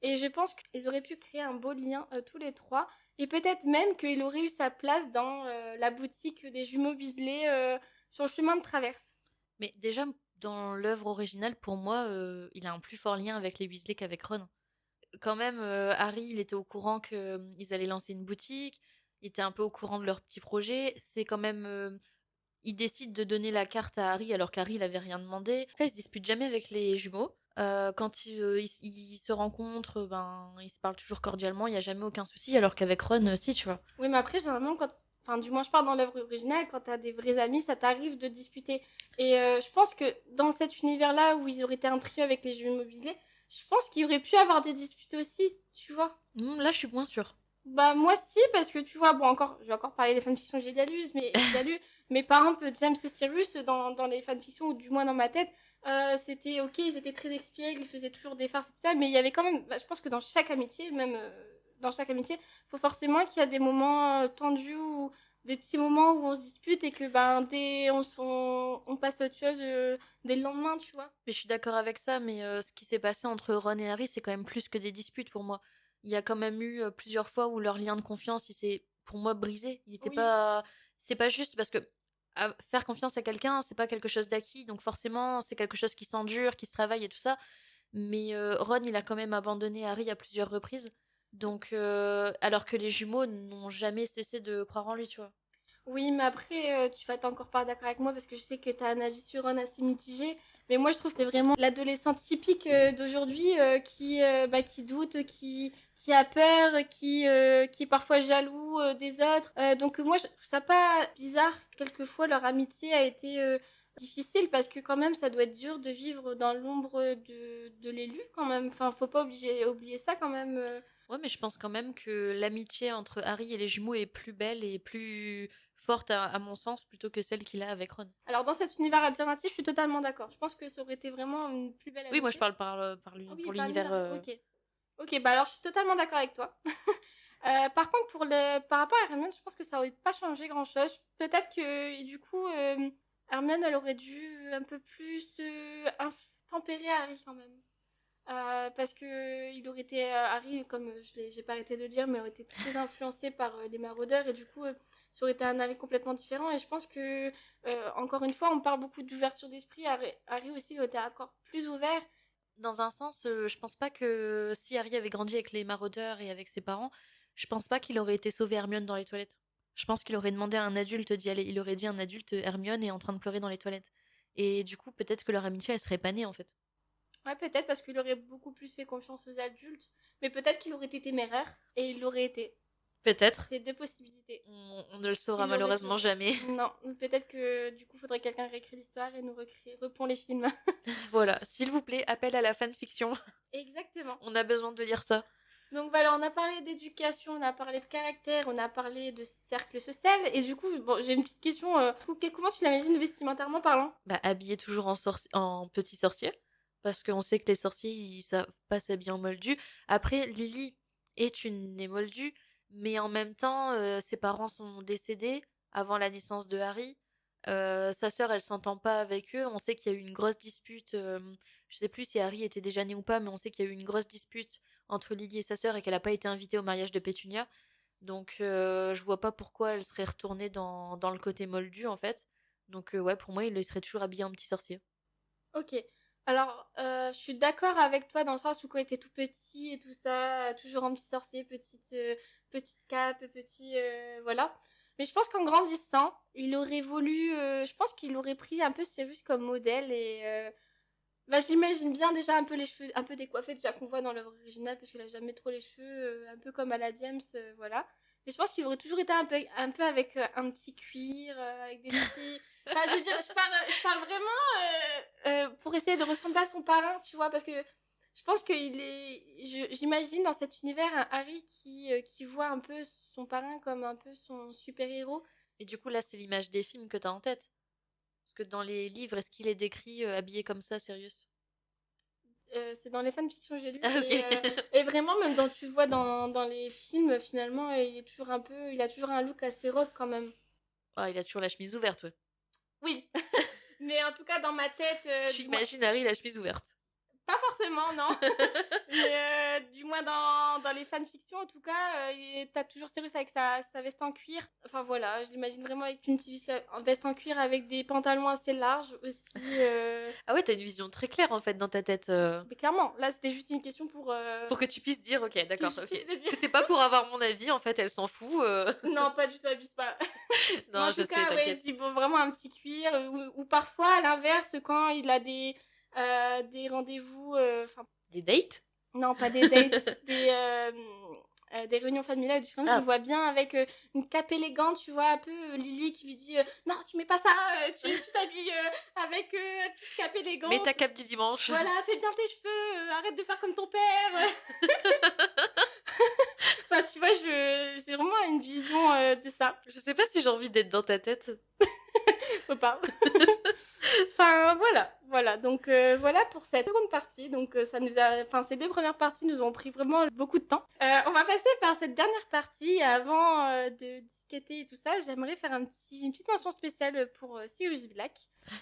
Et je pense qu'ils auraient pu créer un beau lien tous les trois. Et peut-être même qu'il aurait eu sa place dans la boutique des jumeaux Weasley sur le chemin de traverse. Mais déjà, dans l'œuvre originale, pour moi, il a un plus fort lien avec les Weasley qu'avec Ron. Quand même, Harry, il était au courant qu'ils allaient lancer une boutique, il était un peu au courant de leur petit projet. C'est quand même, il décide de donner la carte à Harry alors qu'Harry il avait rien demandé. Après, il se dispute jamais avec les jumeaux. Quand ils se rencontrent, ben, ils se parlent toujours cordialement, il n'y a jamais aucun souci, alors qu'avec Ron, si, tu vois. Oui, mais après, généralement, quand... Enfin, du moins, je parle dans l'œuvre originale, quand t'as des vrais amis, ça t'arrive de disputer. Et je pense que dans cet univers-là, où ils auraient été un trio avec les jumeaux Weasley, je pense qu'il y aurait pu avoir des disputes aussi, tu vois. Là, je suis moins sûre. Bah moi si, parce que tu vois, bon encore, je vais encore parler des fanfictions que j'ai déjà lu, mais par exemple James et Cyrus dans les fanfictions, ou du moins dans ma tête, c'était ok, ils étaient très espiègles, ils faisaient toujours des farces et tout ça, mais il y avait quand même, bah, je pense que dans chaque amitié, même dans chaque amitié, il faut forcément qu'il y a des moments tendus ou des petits moments où on se dispute et que ben dès on passe à autre chose dès le lendemain, tu vois. Mais je suis d'accord avec ça, mais ce qui s'est passé entre Ron et Harry, c'est quand même plus que des disputes pour moi. Il y a quand même eu plusieurs fois où leur lien de confiance, il s'est, pour moi, brisé. Il était Oui. pas, c'est pas juste parce que faire confiance à quelqu'un, c'est pas quelque chose d'acquis, donc forcément, c'est quelque chose qui s'endure, qui se travaille et tout ça. Mais Ron, il a quand même abandonné Harry à plusieurs reprises, donc alors que les jumeaux n'ont jamais cessé de croire en lui, tu vois. Oui, mais après, tu vas être encore pas d'accord avec moi parce que je sais que tu as un avis sur Ron assez mitigé. Mais moi, je trouve que t'es vraiment l'adolescente typique d'aujourd'hui qui doute, qui a peur, qui est parfois jaloux des autres. Donc, moi, je trouve ça pas bizarre. Quelquefois, leur amitié a été difficile parce que, quand même, ça doit être dur de vivre dans l'ombre de l'élu, quand même. Enfin, faut pas oublier ça, quand même. Ouais, mais je pense quand même que l'amitié entre Harry et les jumeaux est plus belle et plus forte à mon sens plutôt que celle qu'il a avec Ron. Alors, dans cet univers alternatif, je suis totalement d'accord. Je pense que ça aurait été vraiment une plus belle Oui, moi je amitié. parle Ah oui, pour par l'univers. l'univers. Ok. Ok, bah alors je suis totalement d'accord avec toi. Par contre, par rapport à Hermione, je pense que ça aurait pas changé grand-chose. Peut-être que, du coup, Hermione, elle aurait dû un peu plus tempérer Harry quand même. Parce que il aurait été Harry, comme j'ai pas arrêté de le dire, mais aurait été très influencé par les maraudeurs et du coup, ça aurait été un Harry complètement différent. Et je pense que, encore une fois, on parle beaucoup d'ouverture d'esprit. Harry aussi il aurait été encore plus ouvert. Dans un sens, je pense pas que si Harry avait grandi avec les maraudeurs et avec ses parents, je pense pas qu'il aurait été sauvé Hermione dans les toilettes. Je pense qu'il aurait demandé à un adulte d'y aller. Il aurait dit à un adulte Hermione est en train de pleurer dans les toilettes. Et du coup, peut-être que leur amitié, elle serait pas née en fait. Ouais, peut-être parce qu'il aurait beaucoup plus fait confiance aux adultes, mais peut-être qu'il aurait été téméraire et il l'aurait été. Peut-être. C'est deux possibilités. On ne le saura Il l'aurait tout. malheureusement jamais. Non, peut-être que du coup, faudrait que quelqu'un réécrit l'histoire et nous repond les films. Voilà, s'il vous plaît, appel à la fanfiction. Exactement. On a besoin de lire ça. Donc voilà, on a parlé d'éducation, on a parlé de caractère, on a parlé de cercle social, et du coup, bon, j'ai une petite question. Comment tu l'imagines vestimentairement parlant? Bah, habillé toujours en petit sorcier. Parce qu'on sait que les sorciers, ils savent pas s'habiller en moldu. Après, Lily est une née moldue, mais en même temps, ses parents sont décédés avant la naissance de Harry. Sa sœur, elle s'entend pas avec eux. On sait qu'il y a eu une grosse dispute. Je sais plus si Harry était déjà né ou pas, mais on sait qu'il y a eu une grosse dispute entre Lily et sa sœur et qu'elle a pas été invitée au mariage de Pétunia. Donc, je vois pas pourquoi elle serait retournée dans le côté moldu, en fait. Donc, ouais, pour moi, il serait toujours habillé en petit sorcier. Ok. Alors, je suis d'accord avec toi dans le sens où quand il était tout petit et tout ça, toujours en petit sorcier, petite cape, voilà. Mais je pense qu'en grandissant, il aurait voulu, je pense qu'il aurait pris un peu Sirius comme modèle et bah, je l'imagine bien déjà un peu les cheveux, un peu décoiffés déjà qu'on voit dans l'œuvre originale parce qu'il a jamais trop les cheveux, un peu comme à la James, voilà. Mais je pense qu'il aurait toujours été un peu avec un petit cuir, avec des petits. Enfin, je veux dire, je parle vraiment pour essayer de ressembler à son parrain, tu vois, parce que je pense qu'il est. J'imagine dans cet univers un Harry qui voit un peu son parrain comme un peu son super héros. Et du coup, là, c'est l'image des films que t'as en tête. Parce que dans les livres, est-ce qu'il est décrit habillé comme ça, Sirius? C'est dans les fanfictions que j'ai lues. Ah, ok. Et vraiment, même tu le vois dans les films, finalement, il est toujours un peu. Il a toujours un look assez rock quand même. Ah, il a toujours la chemise ouverte, ouais. Oui. Mais en tout cas, dans ma tête, Tu imagines Harry la chemise ouverte. pas forcément, non. Mais du moins dans les fanfictions, en tout cas, t'as toujours Sirius avec sa veste en cuir. Enfin voilà, je l'imagine vraiment avec une petite veste en cuir avec des pantalons assez larges aussi. Ah ouais, t'as une vision très claire en fait dans ta tête. Mais clairement, là c'était juste une question pour Pour que tu puisses dire, ok, d'accord, je ok. puisse le dire. C'était pas pour avoir mon avis, en fait, elle s'en fout. Non, pas du tout, abuse pas. Mais Non, en je tout sais, cas, ouais, je t'inquiète. dis bon, vraiment un petit cuir ou parfois à l'inverse quand il a des rendez-vous, enfin Des dates? non, pas des dates, des réunions familiales, du film, je Ah, le vois bien avec une cape élégante, tu vois, un peu Lily qui lui dit non, tu mets pas ça, tu t'habilles avec une petite cape mets élégante. ta cape du dimanche. Voilà, fais bien tes cheveux, arrête de faire comme ton père. Enfin, tu vois, j'ai vraiment une vision de ça. Je sais pas si j'ai envie d'être dans ta tête. Faut pas. Enfin, voilà. Donc, voilà pour cette seconde partie. Donc, ces deux premières parties nous ont pris vraiment beaucoup de temps. On va passer par cette dernière partie. Avant de disqueter et tout ça, j'aimerais faire une petite mention spéciale pour Sirius Black.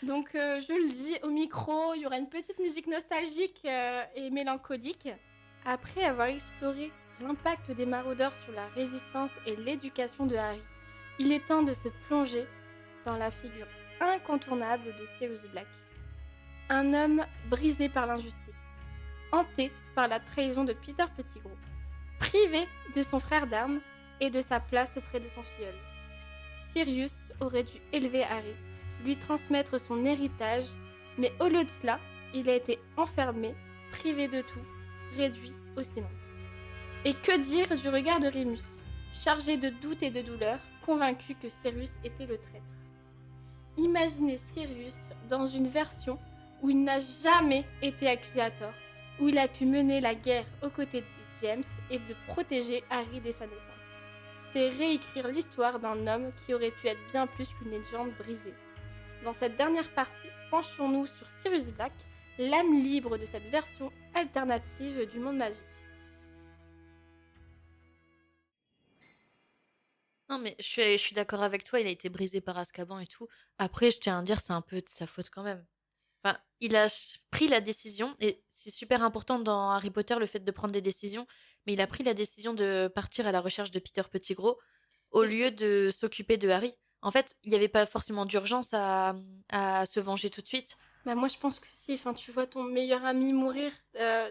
Donc, je le dis, au micro, il y aura une petite musique nostalgique et mélancolique. Après avoir exploré l'impact des maraudeurs sur la résistance et l'éducation de Harry, il est temps de se plonger dans la figure incontournable de Sirius Black. Un homme brisé par l'injustice, hanté par la trahison de Peter Pettigrew, privé de son frère d'armes et de sa place auprès de son filleul. Sirius aurait dû élever Harry, lui transmettre son héritage, mais au lieu de cela, il a été enfermé, privé de tout, réduit au silence. Et que dire du regard de Remus, chargé de doute et de douleur, convaincu que Sirius était le traître. Imaginez Sirius dans une version où il n'a jamais été accusé à tort, où il a pu mener la guerre aux côtés de James et de protéger Harry dès sa naissance. C'est réécrire l'histoire d'un homme qui aurait pu être bien plus qu'une légende brisée. Dans cette dernière partie, penchons-nous sur Sirius Black, l'âme libre de cette version alternative du monde magique. Non, mais je suis d'accord avec toi, il a été brisé par Azkaban et tout. Après, je tiens à dire, c'est un peu de sa faute quand même. Enfin, il a pris la décision, et c'est super important dans Harry Potter le fait de prendre des décisions, mais il a pris la décision de partir à la recherche de Peter Pettigrew au lieu de s'occuper de Harry. En fait, il n'y avait pas forcément d'urgence à se venger tout de suite. Bah moi je pense que si, enfin tu vois ton meilleur ami mourir,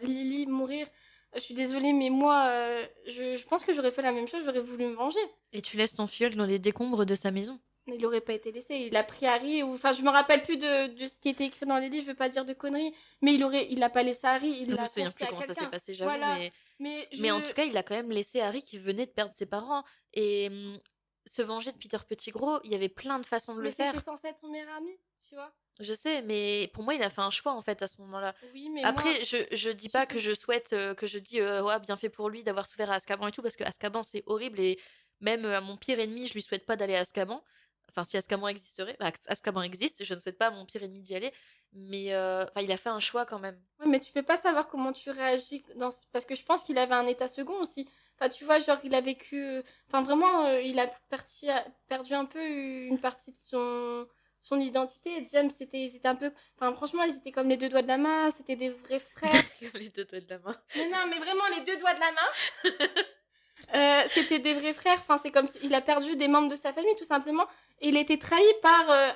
Lily mourir, je suis désolée mais moi je pense que j'aurais fait la même chose, j'aurais voulu me venger. Et tu laisses ton filleul dans les décombres de sa maison. Il aurait pas été laissé, il a pris Harry, enfin je me rappelle plus de ce qui était écrit dans les livres, je veux pas dire de conneries, mais il l'a pas laissé Harry, il Je me l'a souviens confié plus à comment ça s'est quelqu'un. passé, j'avoue, Voilà, mais en tout cas, il a quand même laissé Harry qui venait de perdre ses parents. Et se venger de Peter Pettigrew, il y avait plein de façons de mais le c'était faire. censé être son meilleur ami, tu vois. Je sais, mais pour moi, il a fait un choix en fait à ce moment-là. Oui, mais Après, moi je dis pas que je souhaite, que je dis ouais, bien fait pour lui d'avoir souffert à Azkaban et tout, parce que Azkaban c'est horrible et même à mon pire ennemi, je lui souhaite pas d'aller à Azkaban. Enfin, si Azkaban existerait, bah, Azkaban existe, je ne souhaite pas à mon pire ennemi d'y aller, mais enfin, il a fait un choix quand même. ouais, mais tu peux pas savoir comment tu réagis parce que je pense qu'il avait un état second aussi. Enfin, tu vois, genre, il a vécu. Enfin, vraiment, il a perdu un peu une partie de son identité. Et James, ils étaient un peu. Enfin, franchement, ils étaient comme les deux doigts de la main. C'était des vrais frères. Les deux doigts de la main. Mais non, mais vraiment, les deux doigts de la main. C'était des vrais frères. Enfin, c'est comme s'il a perdu des membres de sa famille, tout simplement. Et il a été trahi par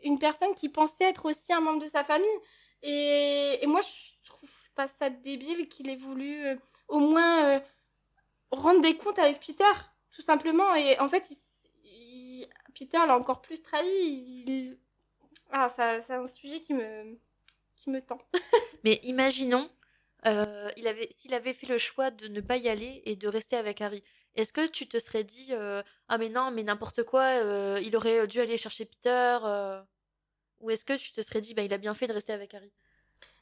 une personne qui pensait être aussi un membre de sa famille. Et moi, je trouve pas ça débile qu'il ait voulu au moins rendre des comptes avec Peter, tout simplement. Et en fait, Peter l'a encore plus trahi. Ah, ça, c'est un sujet qui me tend. Mais imaginons, s'il avait fait le choix de ne pas y aller et de rester avec Harry, est-ce que tu te serais dit ah mais non, mais n'importe quoi, il aurait dû aller chercher Peter ou est-ce que tu te serais dit bah il a bien fait de rester avec Harry?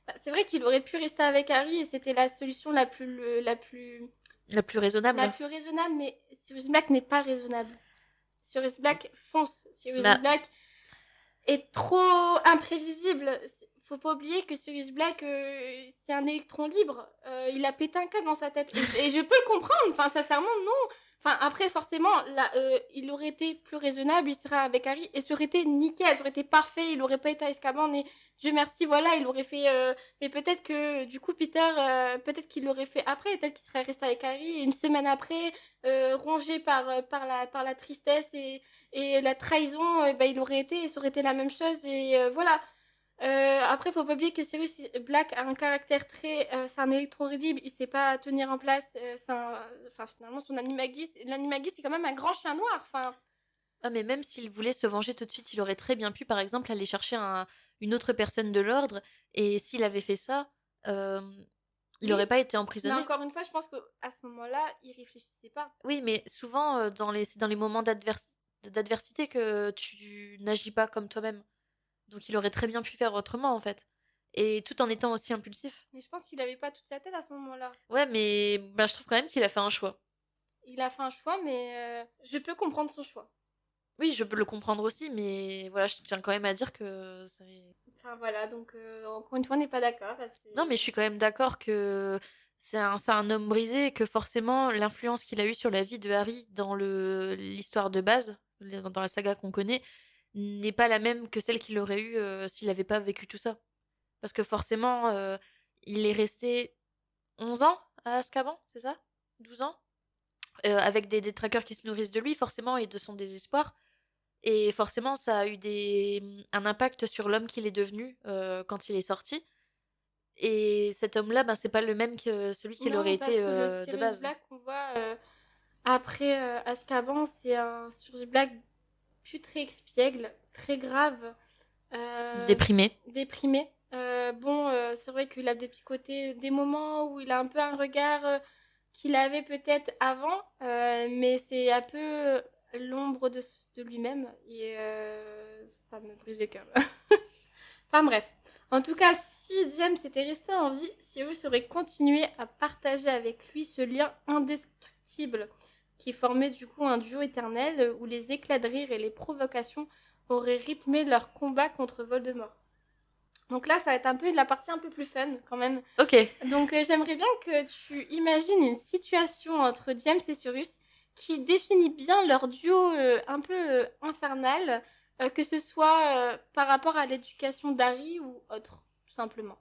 Bah, c'est vrai qu'il aurait pu rester avec Harry et c'était la solution la plus raisonnable. La plus raisonnable, mais Sirius Black n'est pas raisonnable. Sirius Black fonce. Sirius Black est trop imprévisible. faut pas oublier que Sirius Black, c'est un électron libre. Il a pété un câble dans sa tête. Et je peux le comprendre. Enfin, sincèrement, non. Enfin, après, forcément, là, il aurait été plus raisonnable, il serait avec Harry, et ça aurait été nickel, ça aurait été parfait, il aurait pas été à Azkaban, et Dieu merci, voilà, il aurait fait... Mais peut-être que, du coup, Peter, peut-être qu'il l'aurait fait après, peut-être qu'il serait resté avec Harry, et une semaine après, rongé par la tristesse et la trahison, bah, il aurait été, et ça aurait été la même chose, et voilà. Après, faut pas oublier que Sirius Black a un caractère très... c'est un électro-audible, il sait pas tenir en place. Enfin, finalement, son l'animagus, c'est quand même un grand chien noir. Enfin, Ah, mais même s'il voulait se venger tout de suite, il aurait très bien pu, par exemple, aller chercher une autre personne de l'ordre. Et s'il avait fait ça, euh, il oui, n'aurait pas été mais emprisonné. encore une fois, je pense qu'à ce moment-là, il réfléchissait pas. Oui, mais souvent, c'est dans les moments d'adversité que tu n'agis pas comme toi-même. Donc il aurait très bien pu faire autrement, en fait. Et tout en étant aussi impulsif. Mais je pense qu'il avait pas toute sa tête à ce moment-là. Ouais, mais bah, je trouve quand même qu'il a fait un choix. Il a fait un choix, mais je peux comprendre son choix. Oui, je peux le comprendre aussi, mais voilà, je tiens quand même à dire que Enfin, voilà, donc encore une fois, on n'est pas d'accord. non, mais je suis quand même d'accord que c'est un homme brisé et que forcément l'influence qu'il a eue sur la vie de Harry dans l'histoire de base, dans la saga qu'on connaît, n'est pas la même que celle qu'il aurait eue s'il n'avait pas vécu tout ça. Parce que forcément, il est resté 11 ans à Azkaban, c'est ça? 12 ans? Avec des détraqueurs qui se nourrissent de lui, forcément, et de son désespoir. Et forcément, ça a eu un impact sur l'homme qu'il est devenu quand il est sorti. Et cet homme-là, ben, c'est pas le même que celui qu'il aurait Non, parce été que le de Sirius base. Black qu'on voit après Azkaban, c'est un Sirius Black plus très expiègle, très grave, Déprimé. déprimé. Bon, c'est vrai qu'il a des petits côtés, des moments où il a un peu un regard qu'il avait peut-être avant, mais c'est un peu l'ombre de lui-même et ça me brise le cœur. Enfin bref. En tout cas, si James était resté en vie, Sirius aurait continué à partager avec lui ce lien indestructible qui formait du coup un duo éternel où les éclats de rire et les provocations auraient rythmé leur combat contre Voldemort. Donc là, ça va être un peu la partie un peu plus fun quand même. Ok. Donc j'aimerais bien que tu imagines une situation entre James et Sirius qui définit bien leur duo un peu infernal, que ce soit par rapport à l'éducation d'Harry ou autre, tout simplement.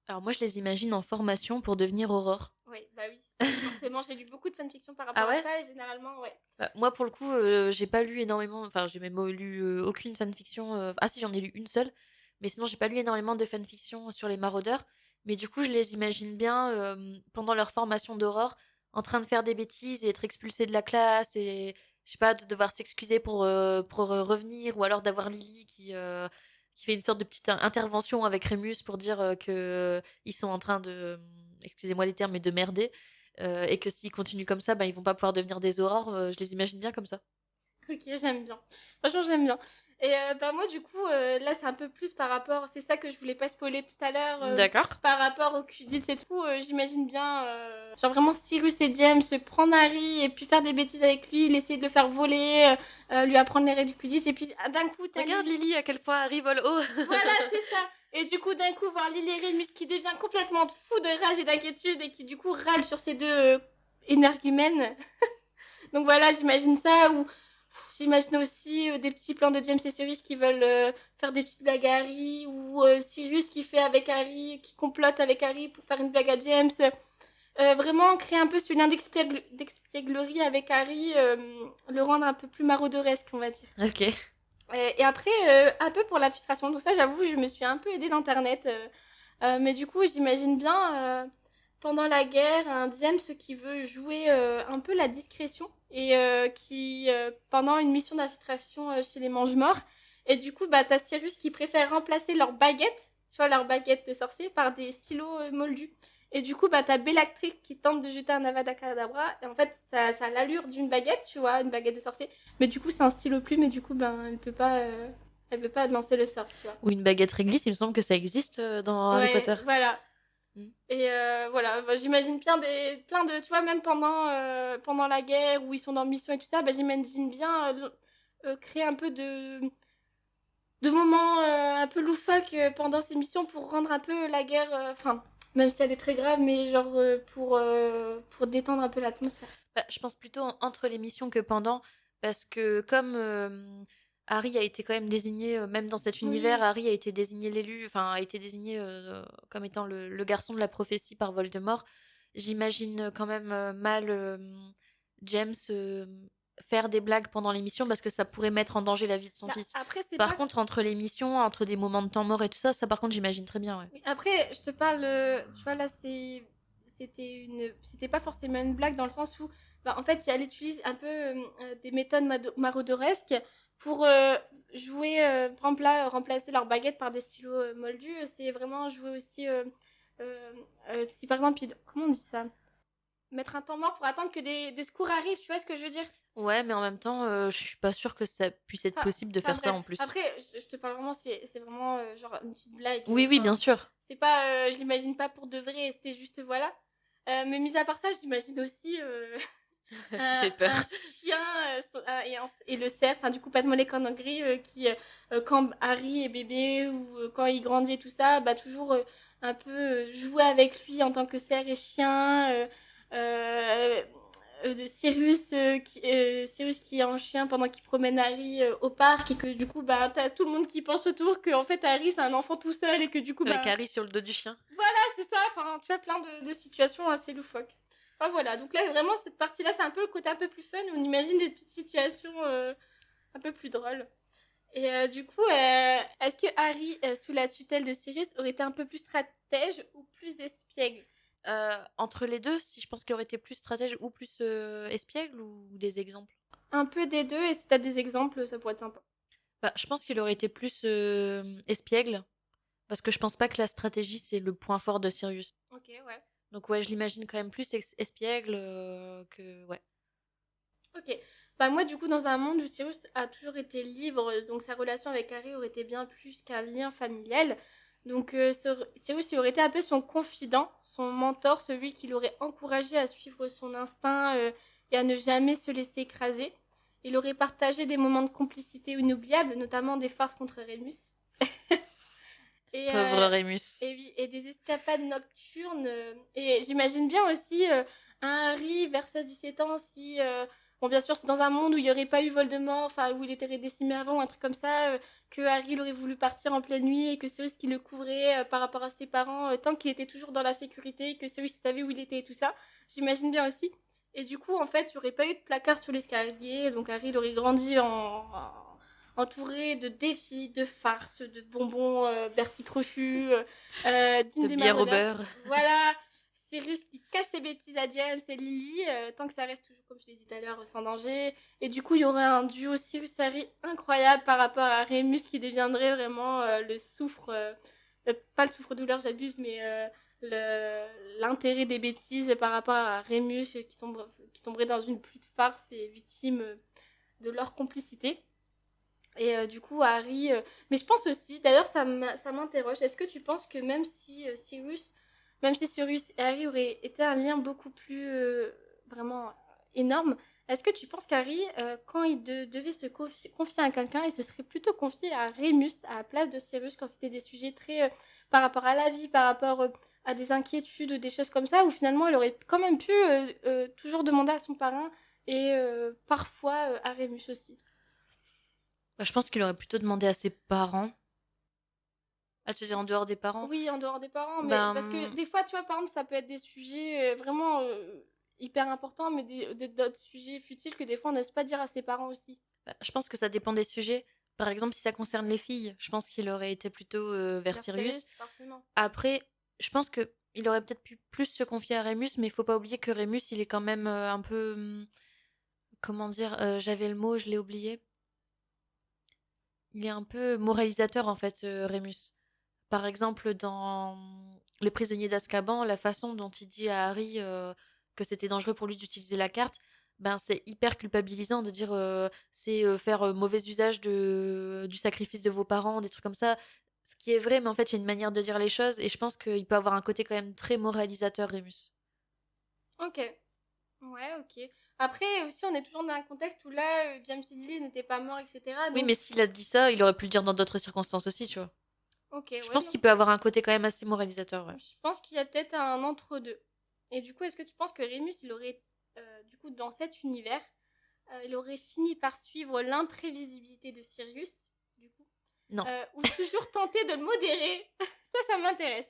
Alors moi, je les imagine en formation pour devenir Aurore. Oui, bah oui. Forcément, j'ai lu beaucoup de fanfiction par Ah rapport à ouais? ça et généralement, ouais. Bah, moi, pour le coup, j'ai pas lu énormément. Enfin, j'ai même lu aucune fanfiction. Ah si, j'en ai lu une seule. Mais sinon, j'ai pas lu énormément de fanfiction sur les maraudeurs. Mais du coup, je les imagine bien pendant leur formation d'Aurore, en train de faire des bêtises et être expulsés de la classe et je sais pas, de devoir s'excuser pour revenir ou alors d'avoir Lily qui fait une sorte de petite intervention avec Rémus pour dire que ils sont en train de, excusez-moi les termes, mais de merder. Et que s'ils continuent comme ça, bah, ils vont pas pouvoir devenir des aurores. Je les imagine bien comme ça. Ok, j'aime bien. Franchement, j'aime bien. Et bah moi, du coup, là, c'est un peu plus par rapport... C'est ça que je voulais pas spoiler tout à l'heure. D'accord. Par rapport au Quidditch et tout, j'imagine bien... genre vraiment Sirius et James se prendre Harry et puis faire des bêtises avec lui, il essayer de le faire voler, lui apprendre les règles du Quidditch. Et puis d'un coup, t'as Regarde Lily à quel point Harry vole haut. Voilà, c'est ça. Et du coup, d'un coup, voir Lily et Rémus qui devient complètement fou de rage et d'inquiétude et qui, du coup, râle sur ces deux énergumènes. Donc voilà, j'imagine ça. Ou j'imagine aussi des petits plans de James et Sirius qui veulent faire des petites blagues à Harry. Ou Sirius qui fait avec Harry, qui complote avec Harry pour faire une blague à James. Vraiment créer un peu ce lien d'expièglerie avec Harry, le rendre un peu plus marauderesque, on va dire. Ok. Et après, un peu pour la filtration, tout ça, j'avoue, je me suis un peu aidée d'Internet. Mais du coup, j'imagine bien, pendant la guerre, un James qui veut jouer un peu la discrétion et qui, pendant une mission d'infiltration chez les Mange-Morts, et du coup, bah, t'as Sirius qui préfère remplacer leurs baguettes, tu vois, leurs baguettes de sorcier, par des stylos moldus. Et du coup, bah, t'as Bellatrix qui tente de jeter un Avada Kedavra, et en fait, ça a l'allure d'une baguette, tu vois, une baguette de sorcier. Mais du coup, c'est un stylo plume et du coup, ben, elle peut pas lancer le sort, tu vois. Ou une baguette réglisse, il me semble que ça existe dans Harry Ouais, Potter. voilà. Mm. Et voilà, bah, j'imagine bien plein de, tu vois, même pendant la guerre où ils sont dans mission et tout ça, bah, j'imagine bien créer un peu de moments un peu loufoques pendant ces missions pour rendre un peu la guerre, enfin, même si elle est très grave, mais genre pour détendre un peu l'atmosphère. Bah, je pense plutôt entre les missions que pendant, parce que comme Harry a été quand même désigné, même dans cet univers, Oui, Harry a été désigné l'élu, enfin a été désigné comme étant le garçon de la prophétie par Voldemort, j'imagine quand même mal James faire des blagues pendant l'émission parce que ça pourrait mettre en danger la vie de son bah, fils. après, c'est Par pas. contre, entre les missions, entre des moments de temps mort et tout ça, ça par contre j'imagine très bien, ouais. Oui, après, je te parle, tu vois, là, c'était pas forcément une blague dans le sens où, bah, en fait, elle utilise un peu des méthodes marauderesques pour jouer, par exemple, là, remplacer leur baguette par des stylos moldus. C'est vraiment jouer aussi, euh, si par exemple, comment on dit ça? Mettre un temps mort pour attendre que des secours arrivent, tu vois ce que je veux dire? Ouais, mais en même temps, je suis pas sûre que ça puisse être Enfin, possible de enfin faire ça bref. en plus. Après, je te parle vraiment, c'est vraiment genre une petite blague. Oui, oui, bien Enfin, sûr. c'est pas, je l'imagine pas pour de vrai. C'était juste voilà. Mais mis à part ça, j'imagine aussi J'ai peur. un chien et le cerf. Enfin, du coup, pas de mollet en gris qui, quand Harry est bébé ou quand il grandit et tout ça, bah toujours un peu jouer avec lui en tant que cerf et chien. Euh, de Sirius qui est en chien pendant qu'il promène Harry au parc et que du coup bah t'as tout le monde qui pense autour que en fait Harry c'est un enfant tout seul et que du coup Avec bah Harry sur le dos du chien. voilà c'est ça, enfin tu as plein de situations assez loufoques. Enfin voilà, donc là vraiment cette partie là c'est un peu le côté un peu plus fun où on imagine des petites situations un peu plus drôles. Et du coup, est-ce que Harry, sous la tutelle de Sirius, aurait été un peu plus stratège ou plus espiègle? Entre les deux, si je pense qu'il aurait été plus stratège ou plus espiègle ou des exemples. Un peu des deux, et si t'as des exemples, ça pourrait être sympa. Bah, je pense qu'il aurait été plus espiègle parce que je pense pas que la stratégie c'est le point fort de Sirius. Ok, ouais. Donc ouais, je l'imagine quand même plus espiègle que ouais. Ok. Bah moi, du coup, dans un monde où Sirius a toujours été libre, donc sa relation avec Harry aurait été bien plus qu'un lien familial. Donc Sirius, il aurait été un peu son confident, son mentor, celui qui l'aurait encouragé à suivre son instinct et à ne jamais se laisser écraser. Il aurait partagé des moments de complicité inoubliables, notamment des farces contre Remus. Et, Pauvre Rémus. et des escapades nocturnes. Et j'imagine bien aussi un Harry vers ses 17 ans si... bon, bien sûr, c'est dans un monde où il n'y aurait pas eu Voldemort, enfin, où il était décimé avant, ou un truc comme ça, que Harry il aurait voulu partir en pleine nuit et que Sirius qui le couvrait par rapport à ses parents, tant qu'il était toujours dans la sécurité, que Sirius savait où il était et tout ça. J'imagine bien aussi. Et du coup, en fait, il n'y aurait pas eu de placard sur l'escalier, donc Harry il aurait grandi entouré de défis, de farces, de bonbons Bertie Crochu, De des bière au maraudeurs. beurre. Voilà, Cyrus qui cache ses bêtises à James et Lily, tant que ça reste toujours, comme je l'ai dit tout à l'heure, sans danger. Et du coup, il y aurait un duo Cyrus-Harry incroyable par rapport à Remus qui deviendrait vraiment le souffre, pas le souffre-douleur, j'abuse, mais l'intérêt des bêtises par rapport à Remus qui tomberait dans une pluie de farce et victime de leur complicité. Et du coup, Harry. Mais je pense aussi, d'ailleurs, ça m'interroge. Est-ce que tu penses que même si Sirius et Harry auraient été un lien beaucoup plus vraiment énorme, est-ce que tu penses qu'Harry, quand il devait se confier à quelqu'un, il se serait plutôt confié à Remus à la place de Sirius quand c'était des sujets très par rapport à la vie, par rapport à des inquiétudes ou des choses comme ça, où finalement il aurait quand même pu toujours demander à son parrain et parfois à Remus aussi. Bah, je pense qu'il aurait plutôt demandé à ses parents. Ah, tu veux dire en dehors des parents? Oui, en dehors des parents, mais parce que Ben, des fois, tu vois, par exemple, ça peut être des sujets vraiment hyper importants, mais d'autres sujets futiles que des fois on n'ose pas dire à ses parents aussi. bah, je pense que ça dépend des sujets. Par exemple, si ça concerne les filles, je pense qu'il aurait été plutôt vers Vers Sirius, Sirius. forcément. Après, je pense que il aurait peut-être pu plus se confier à Rémus, mais il faut pas oublier que Rémus, il est quand même un peu, comment dire, j'avais le mot, je l'ai oublié. Il est un peu moralisateur en fait, Rémus. Par exemple, dans Le prisonnier d'Azkaban, la façon dont il dit à Harry que c'était dangereux pour lui d'utiliser la carte, ben c'est hyper culpabilisant de dire c'est faire mauvais usage du sacrifice de vos parents, des trucs comme ça. Ce qui est vrai, mais en fait, il y a une manière de dire les choses et je pense qu'il peut avoir un côté quand même très moralisateur, Rémus. Ok, Ouais, ok. Après, aussi, on est toujours dans un contexte où là, James Headley n'était pas mort, etc. Oui, Donc, mais s'il a dit ça, il aurait pu le dire dans d'autres circonstances aussi, tu vois. ok, Je ouais, pense non. qu'il peut avoir un côté quand même assez moralisateur, ouais. Je pense qu'il y a peut-être un entre-deux. Et du coup, est-ce que tu penses que Rémus, il aurait, du coup, dans cet univers, il aurait fini par suivre l'imprévisibilité de Sirius, du coup, Non. ou toujours tenter de le modérer? Ça m'intéresse.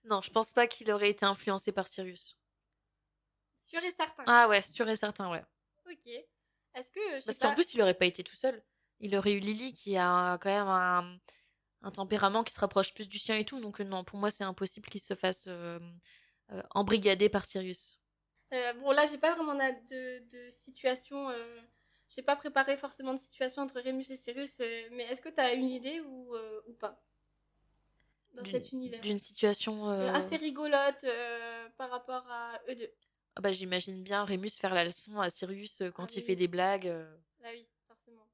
Non, je pense pas qu'il aurait été influencé par Sirius. Sûr et certain. Ah ouais, sûr et certain, ouais. Ok. Est-ce que, je sais Parce qu'en pas, plus, il aurait pas été tout seul. Il aurait eu Lily qui a quand même un tempérament qui se rapproche plus du sien et tout. Donc non, pour moi, c'est impossible qu'il se fasse embrigader par Sirius. bon, là, j'ai pas vraiment de situation. J'ai pas préparé forcément de situation entre Rémus et Sirius, mais est-ce que t'as une idée ou pas dans cet univers D'une situation... assez rigolote par rapport à eux deux? Ah bah, j'imagine bien Rémus faire la leçon à Sirius Ah quand il fait oui, des blagues. ah oui, forcément.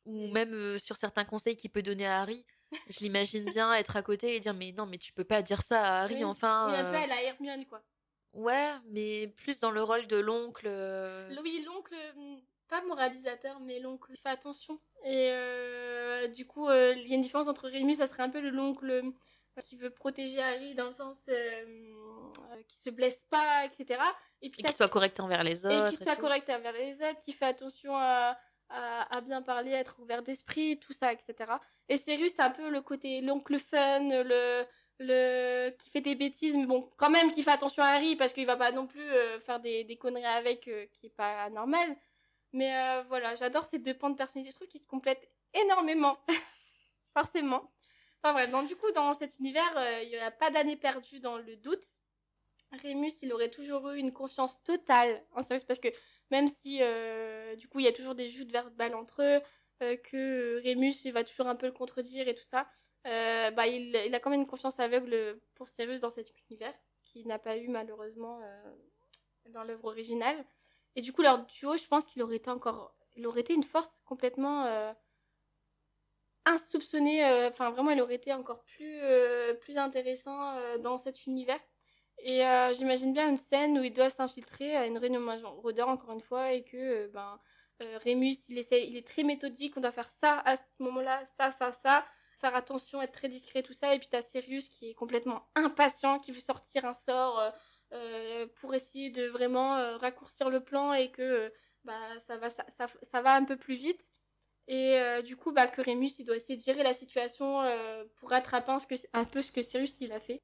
Ou même sur certains conseils qu'il peut donner à Harry. Je l'imagine bien être à côté et dire mais non mais tu peux pas dire ça à Harry Oui, enfin. oui, un peu à la Hermione, quoi. Ouais, mais plus dans le rôle de l'oncle. Oui, l'oncle, pas moralisateur, mais l'oncle fait attention. Et du coup, il y a une différence entre Rémus, ça serait un peu l'oncle qui veut protéger Harry dans le sens qui se blesse pas, etc. Et puis Et qu'il soit correct envers les et qui autres et soit tout. correct envers les autres, qui fait attention à bien parler, à être ouvert d'esprit, tout ça, etc. Et Sirius, c'est un peu le côté l'oncle fun, qui fait des bêtises, mais bon, quand même, qui fait attention à Harry, parce qu'il va pas non plus faire des conneries avec, qui est pas normal. Mais voilà, j'adore ces deux pans de personnalité, je trouve qu'ils se complètent énormément, forcément. Enfin bref, donc du coup, dans cet univers, il n'y a pas d'année perdue dans le doute. Rémus, il aurait toujours eu une confiance totale en Sirius parce que même si du coup il y a toujours des joutes verbales entre eux, que Rémus il va toujours un peu le contredire et tout ça, bah il a quand même une confiance aveugle pour Sirius dans cet univers qu'il n'a pas eu malheureusement dans l'œuvre originale. Et du coup leur duo, je pense il aurait été une force complètement insoupçonnée. Enfin vraiment, il aurait été encore plus intéressant dans cet univers. Et j'imagine bien une scène où ils doivent s'infiltrer à une réunion Maraudeur, encore une fois, et que Rémus, il est très méthodique, on doit faire ça à ce moment-là, ça, faire attention, être très discret, tout ça. Et puis t'as Sirius qui est complètement impatient, qui veut sortir un sort pour essayer de vraiment raccourcir le plan et que ça va un peu plus vite. Et du coup, que Rémus, il doit essayer de gérer la situation pour rattraper un peu ce que Sirius, il a fait.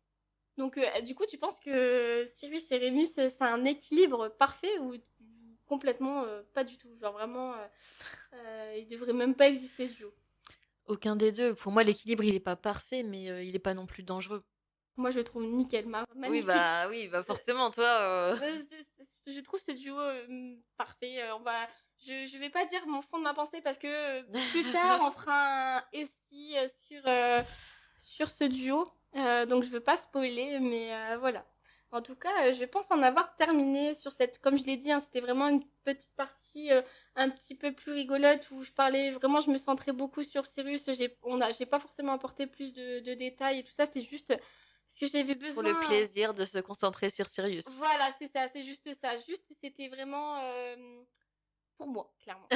Donc, du coup, tu penses que Sirius et Rémus, c'est un équilibre parfait ou complètement pas du tout? Genre vraiment, il devrait même pas exister ce duo. Aucun des deux. Pour moi, l'équilibre, il est pas parfait, mais il est pas non plus dangereux. Moi, je le trouve nickel, magnifique. Oui, bah forcément, toi. Je trouve ce duo parfait. Je vais pas dire mon fond de ma pensée parce que plus tard, on fera un essai sur ce duo. Donc, je veux pas spoiler, mais voilà. En tout cas, je pense en avoir terminé sur cette. Comme je l'ai dit, hein, c'était vraiment une petite partie un petit peu plus rigolote où je parlais vraiment, je me centrais beaucoup sur Sirius. J'ai pas forcément apporté plus de détails et tout ça. C'est juste parce que j'avais Pour besoin. le plaisir de se concentrer sur Sirius. Voilà, c'est ça, c'est juste ça. Juste, c'était vraiment pour moi, clairement.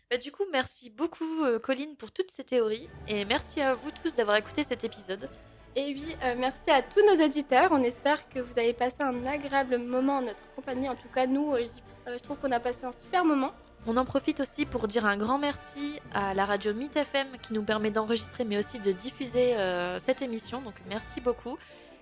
Bah, du coup, merci beaucoup, Colline, pour toutes ces théories. Et merci à vous tous d'avoir écouté cet épisode. Et oui, merci à tous nos auditeurs. On espère que vous avez passé un agréable moment en notre compagnie. En tout cas, nous, je trouve qu'on a passé un super moment. On en profite aussi pour dire un grand merci à la radio Mythe FM qui nous permet d'enregistrer mais aussi de diffuser cette émission. Donc merci beaucoup.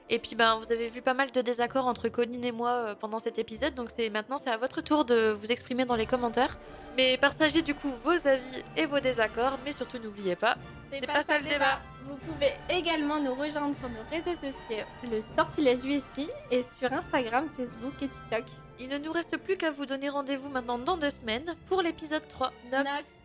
Et puis vous avez vu pas mal de désaccords entre Colline et moi pendant cet épisode. Donc maintenant c'est à votre tour de vous exprimer dans les commentaires. Mais partagez du coup vos avis et vos désaccords. Mais surtout n'oubliez pas, c'est pas ça le débat. Vous pouvez également nous rejoindre sur nos réseaux sociaux, le Sortilège USI, et sur Instagram, Facebook et TikTok. Il ne nous reste plus qu'à vous donner rendez-vous maintenant dans 2 semaines pour l'épisode 3. Nox.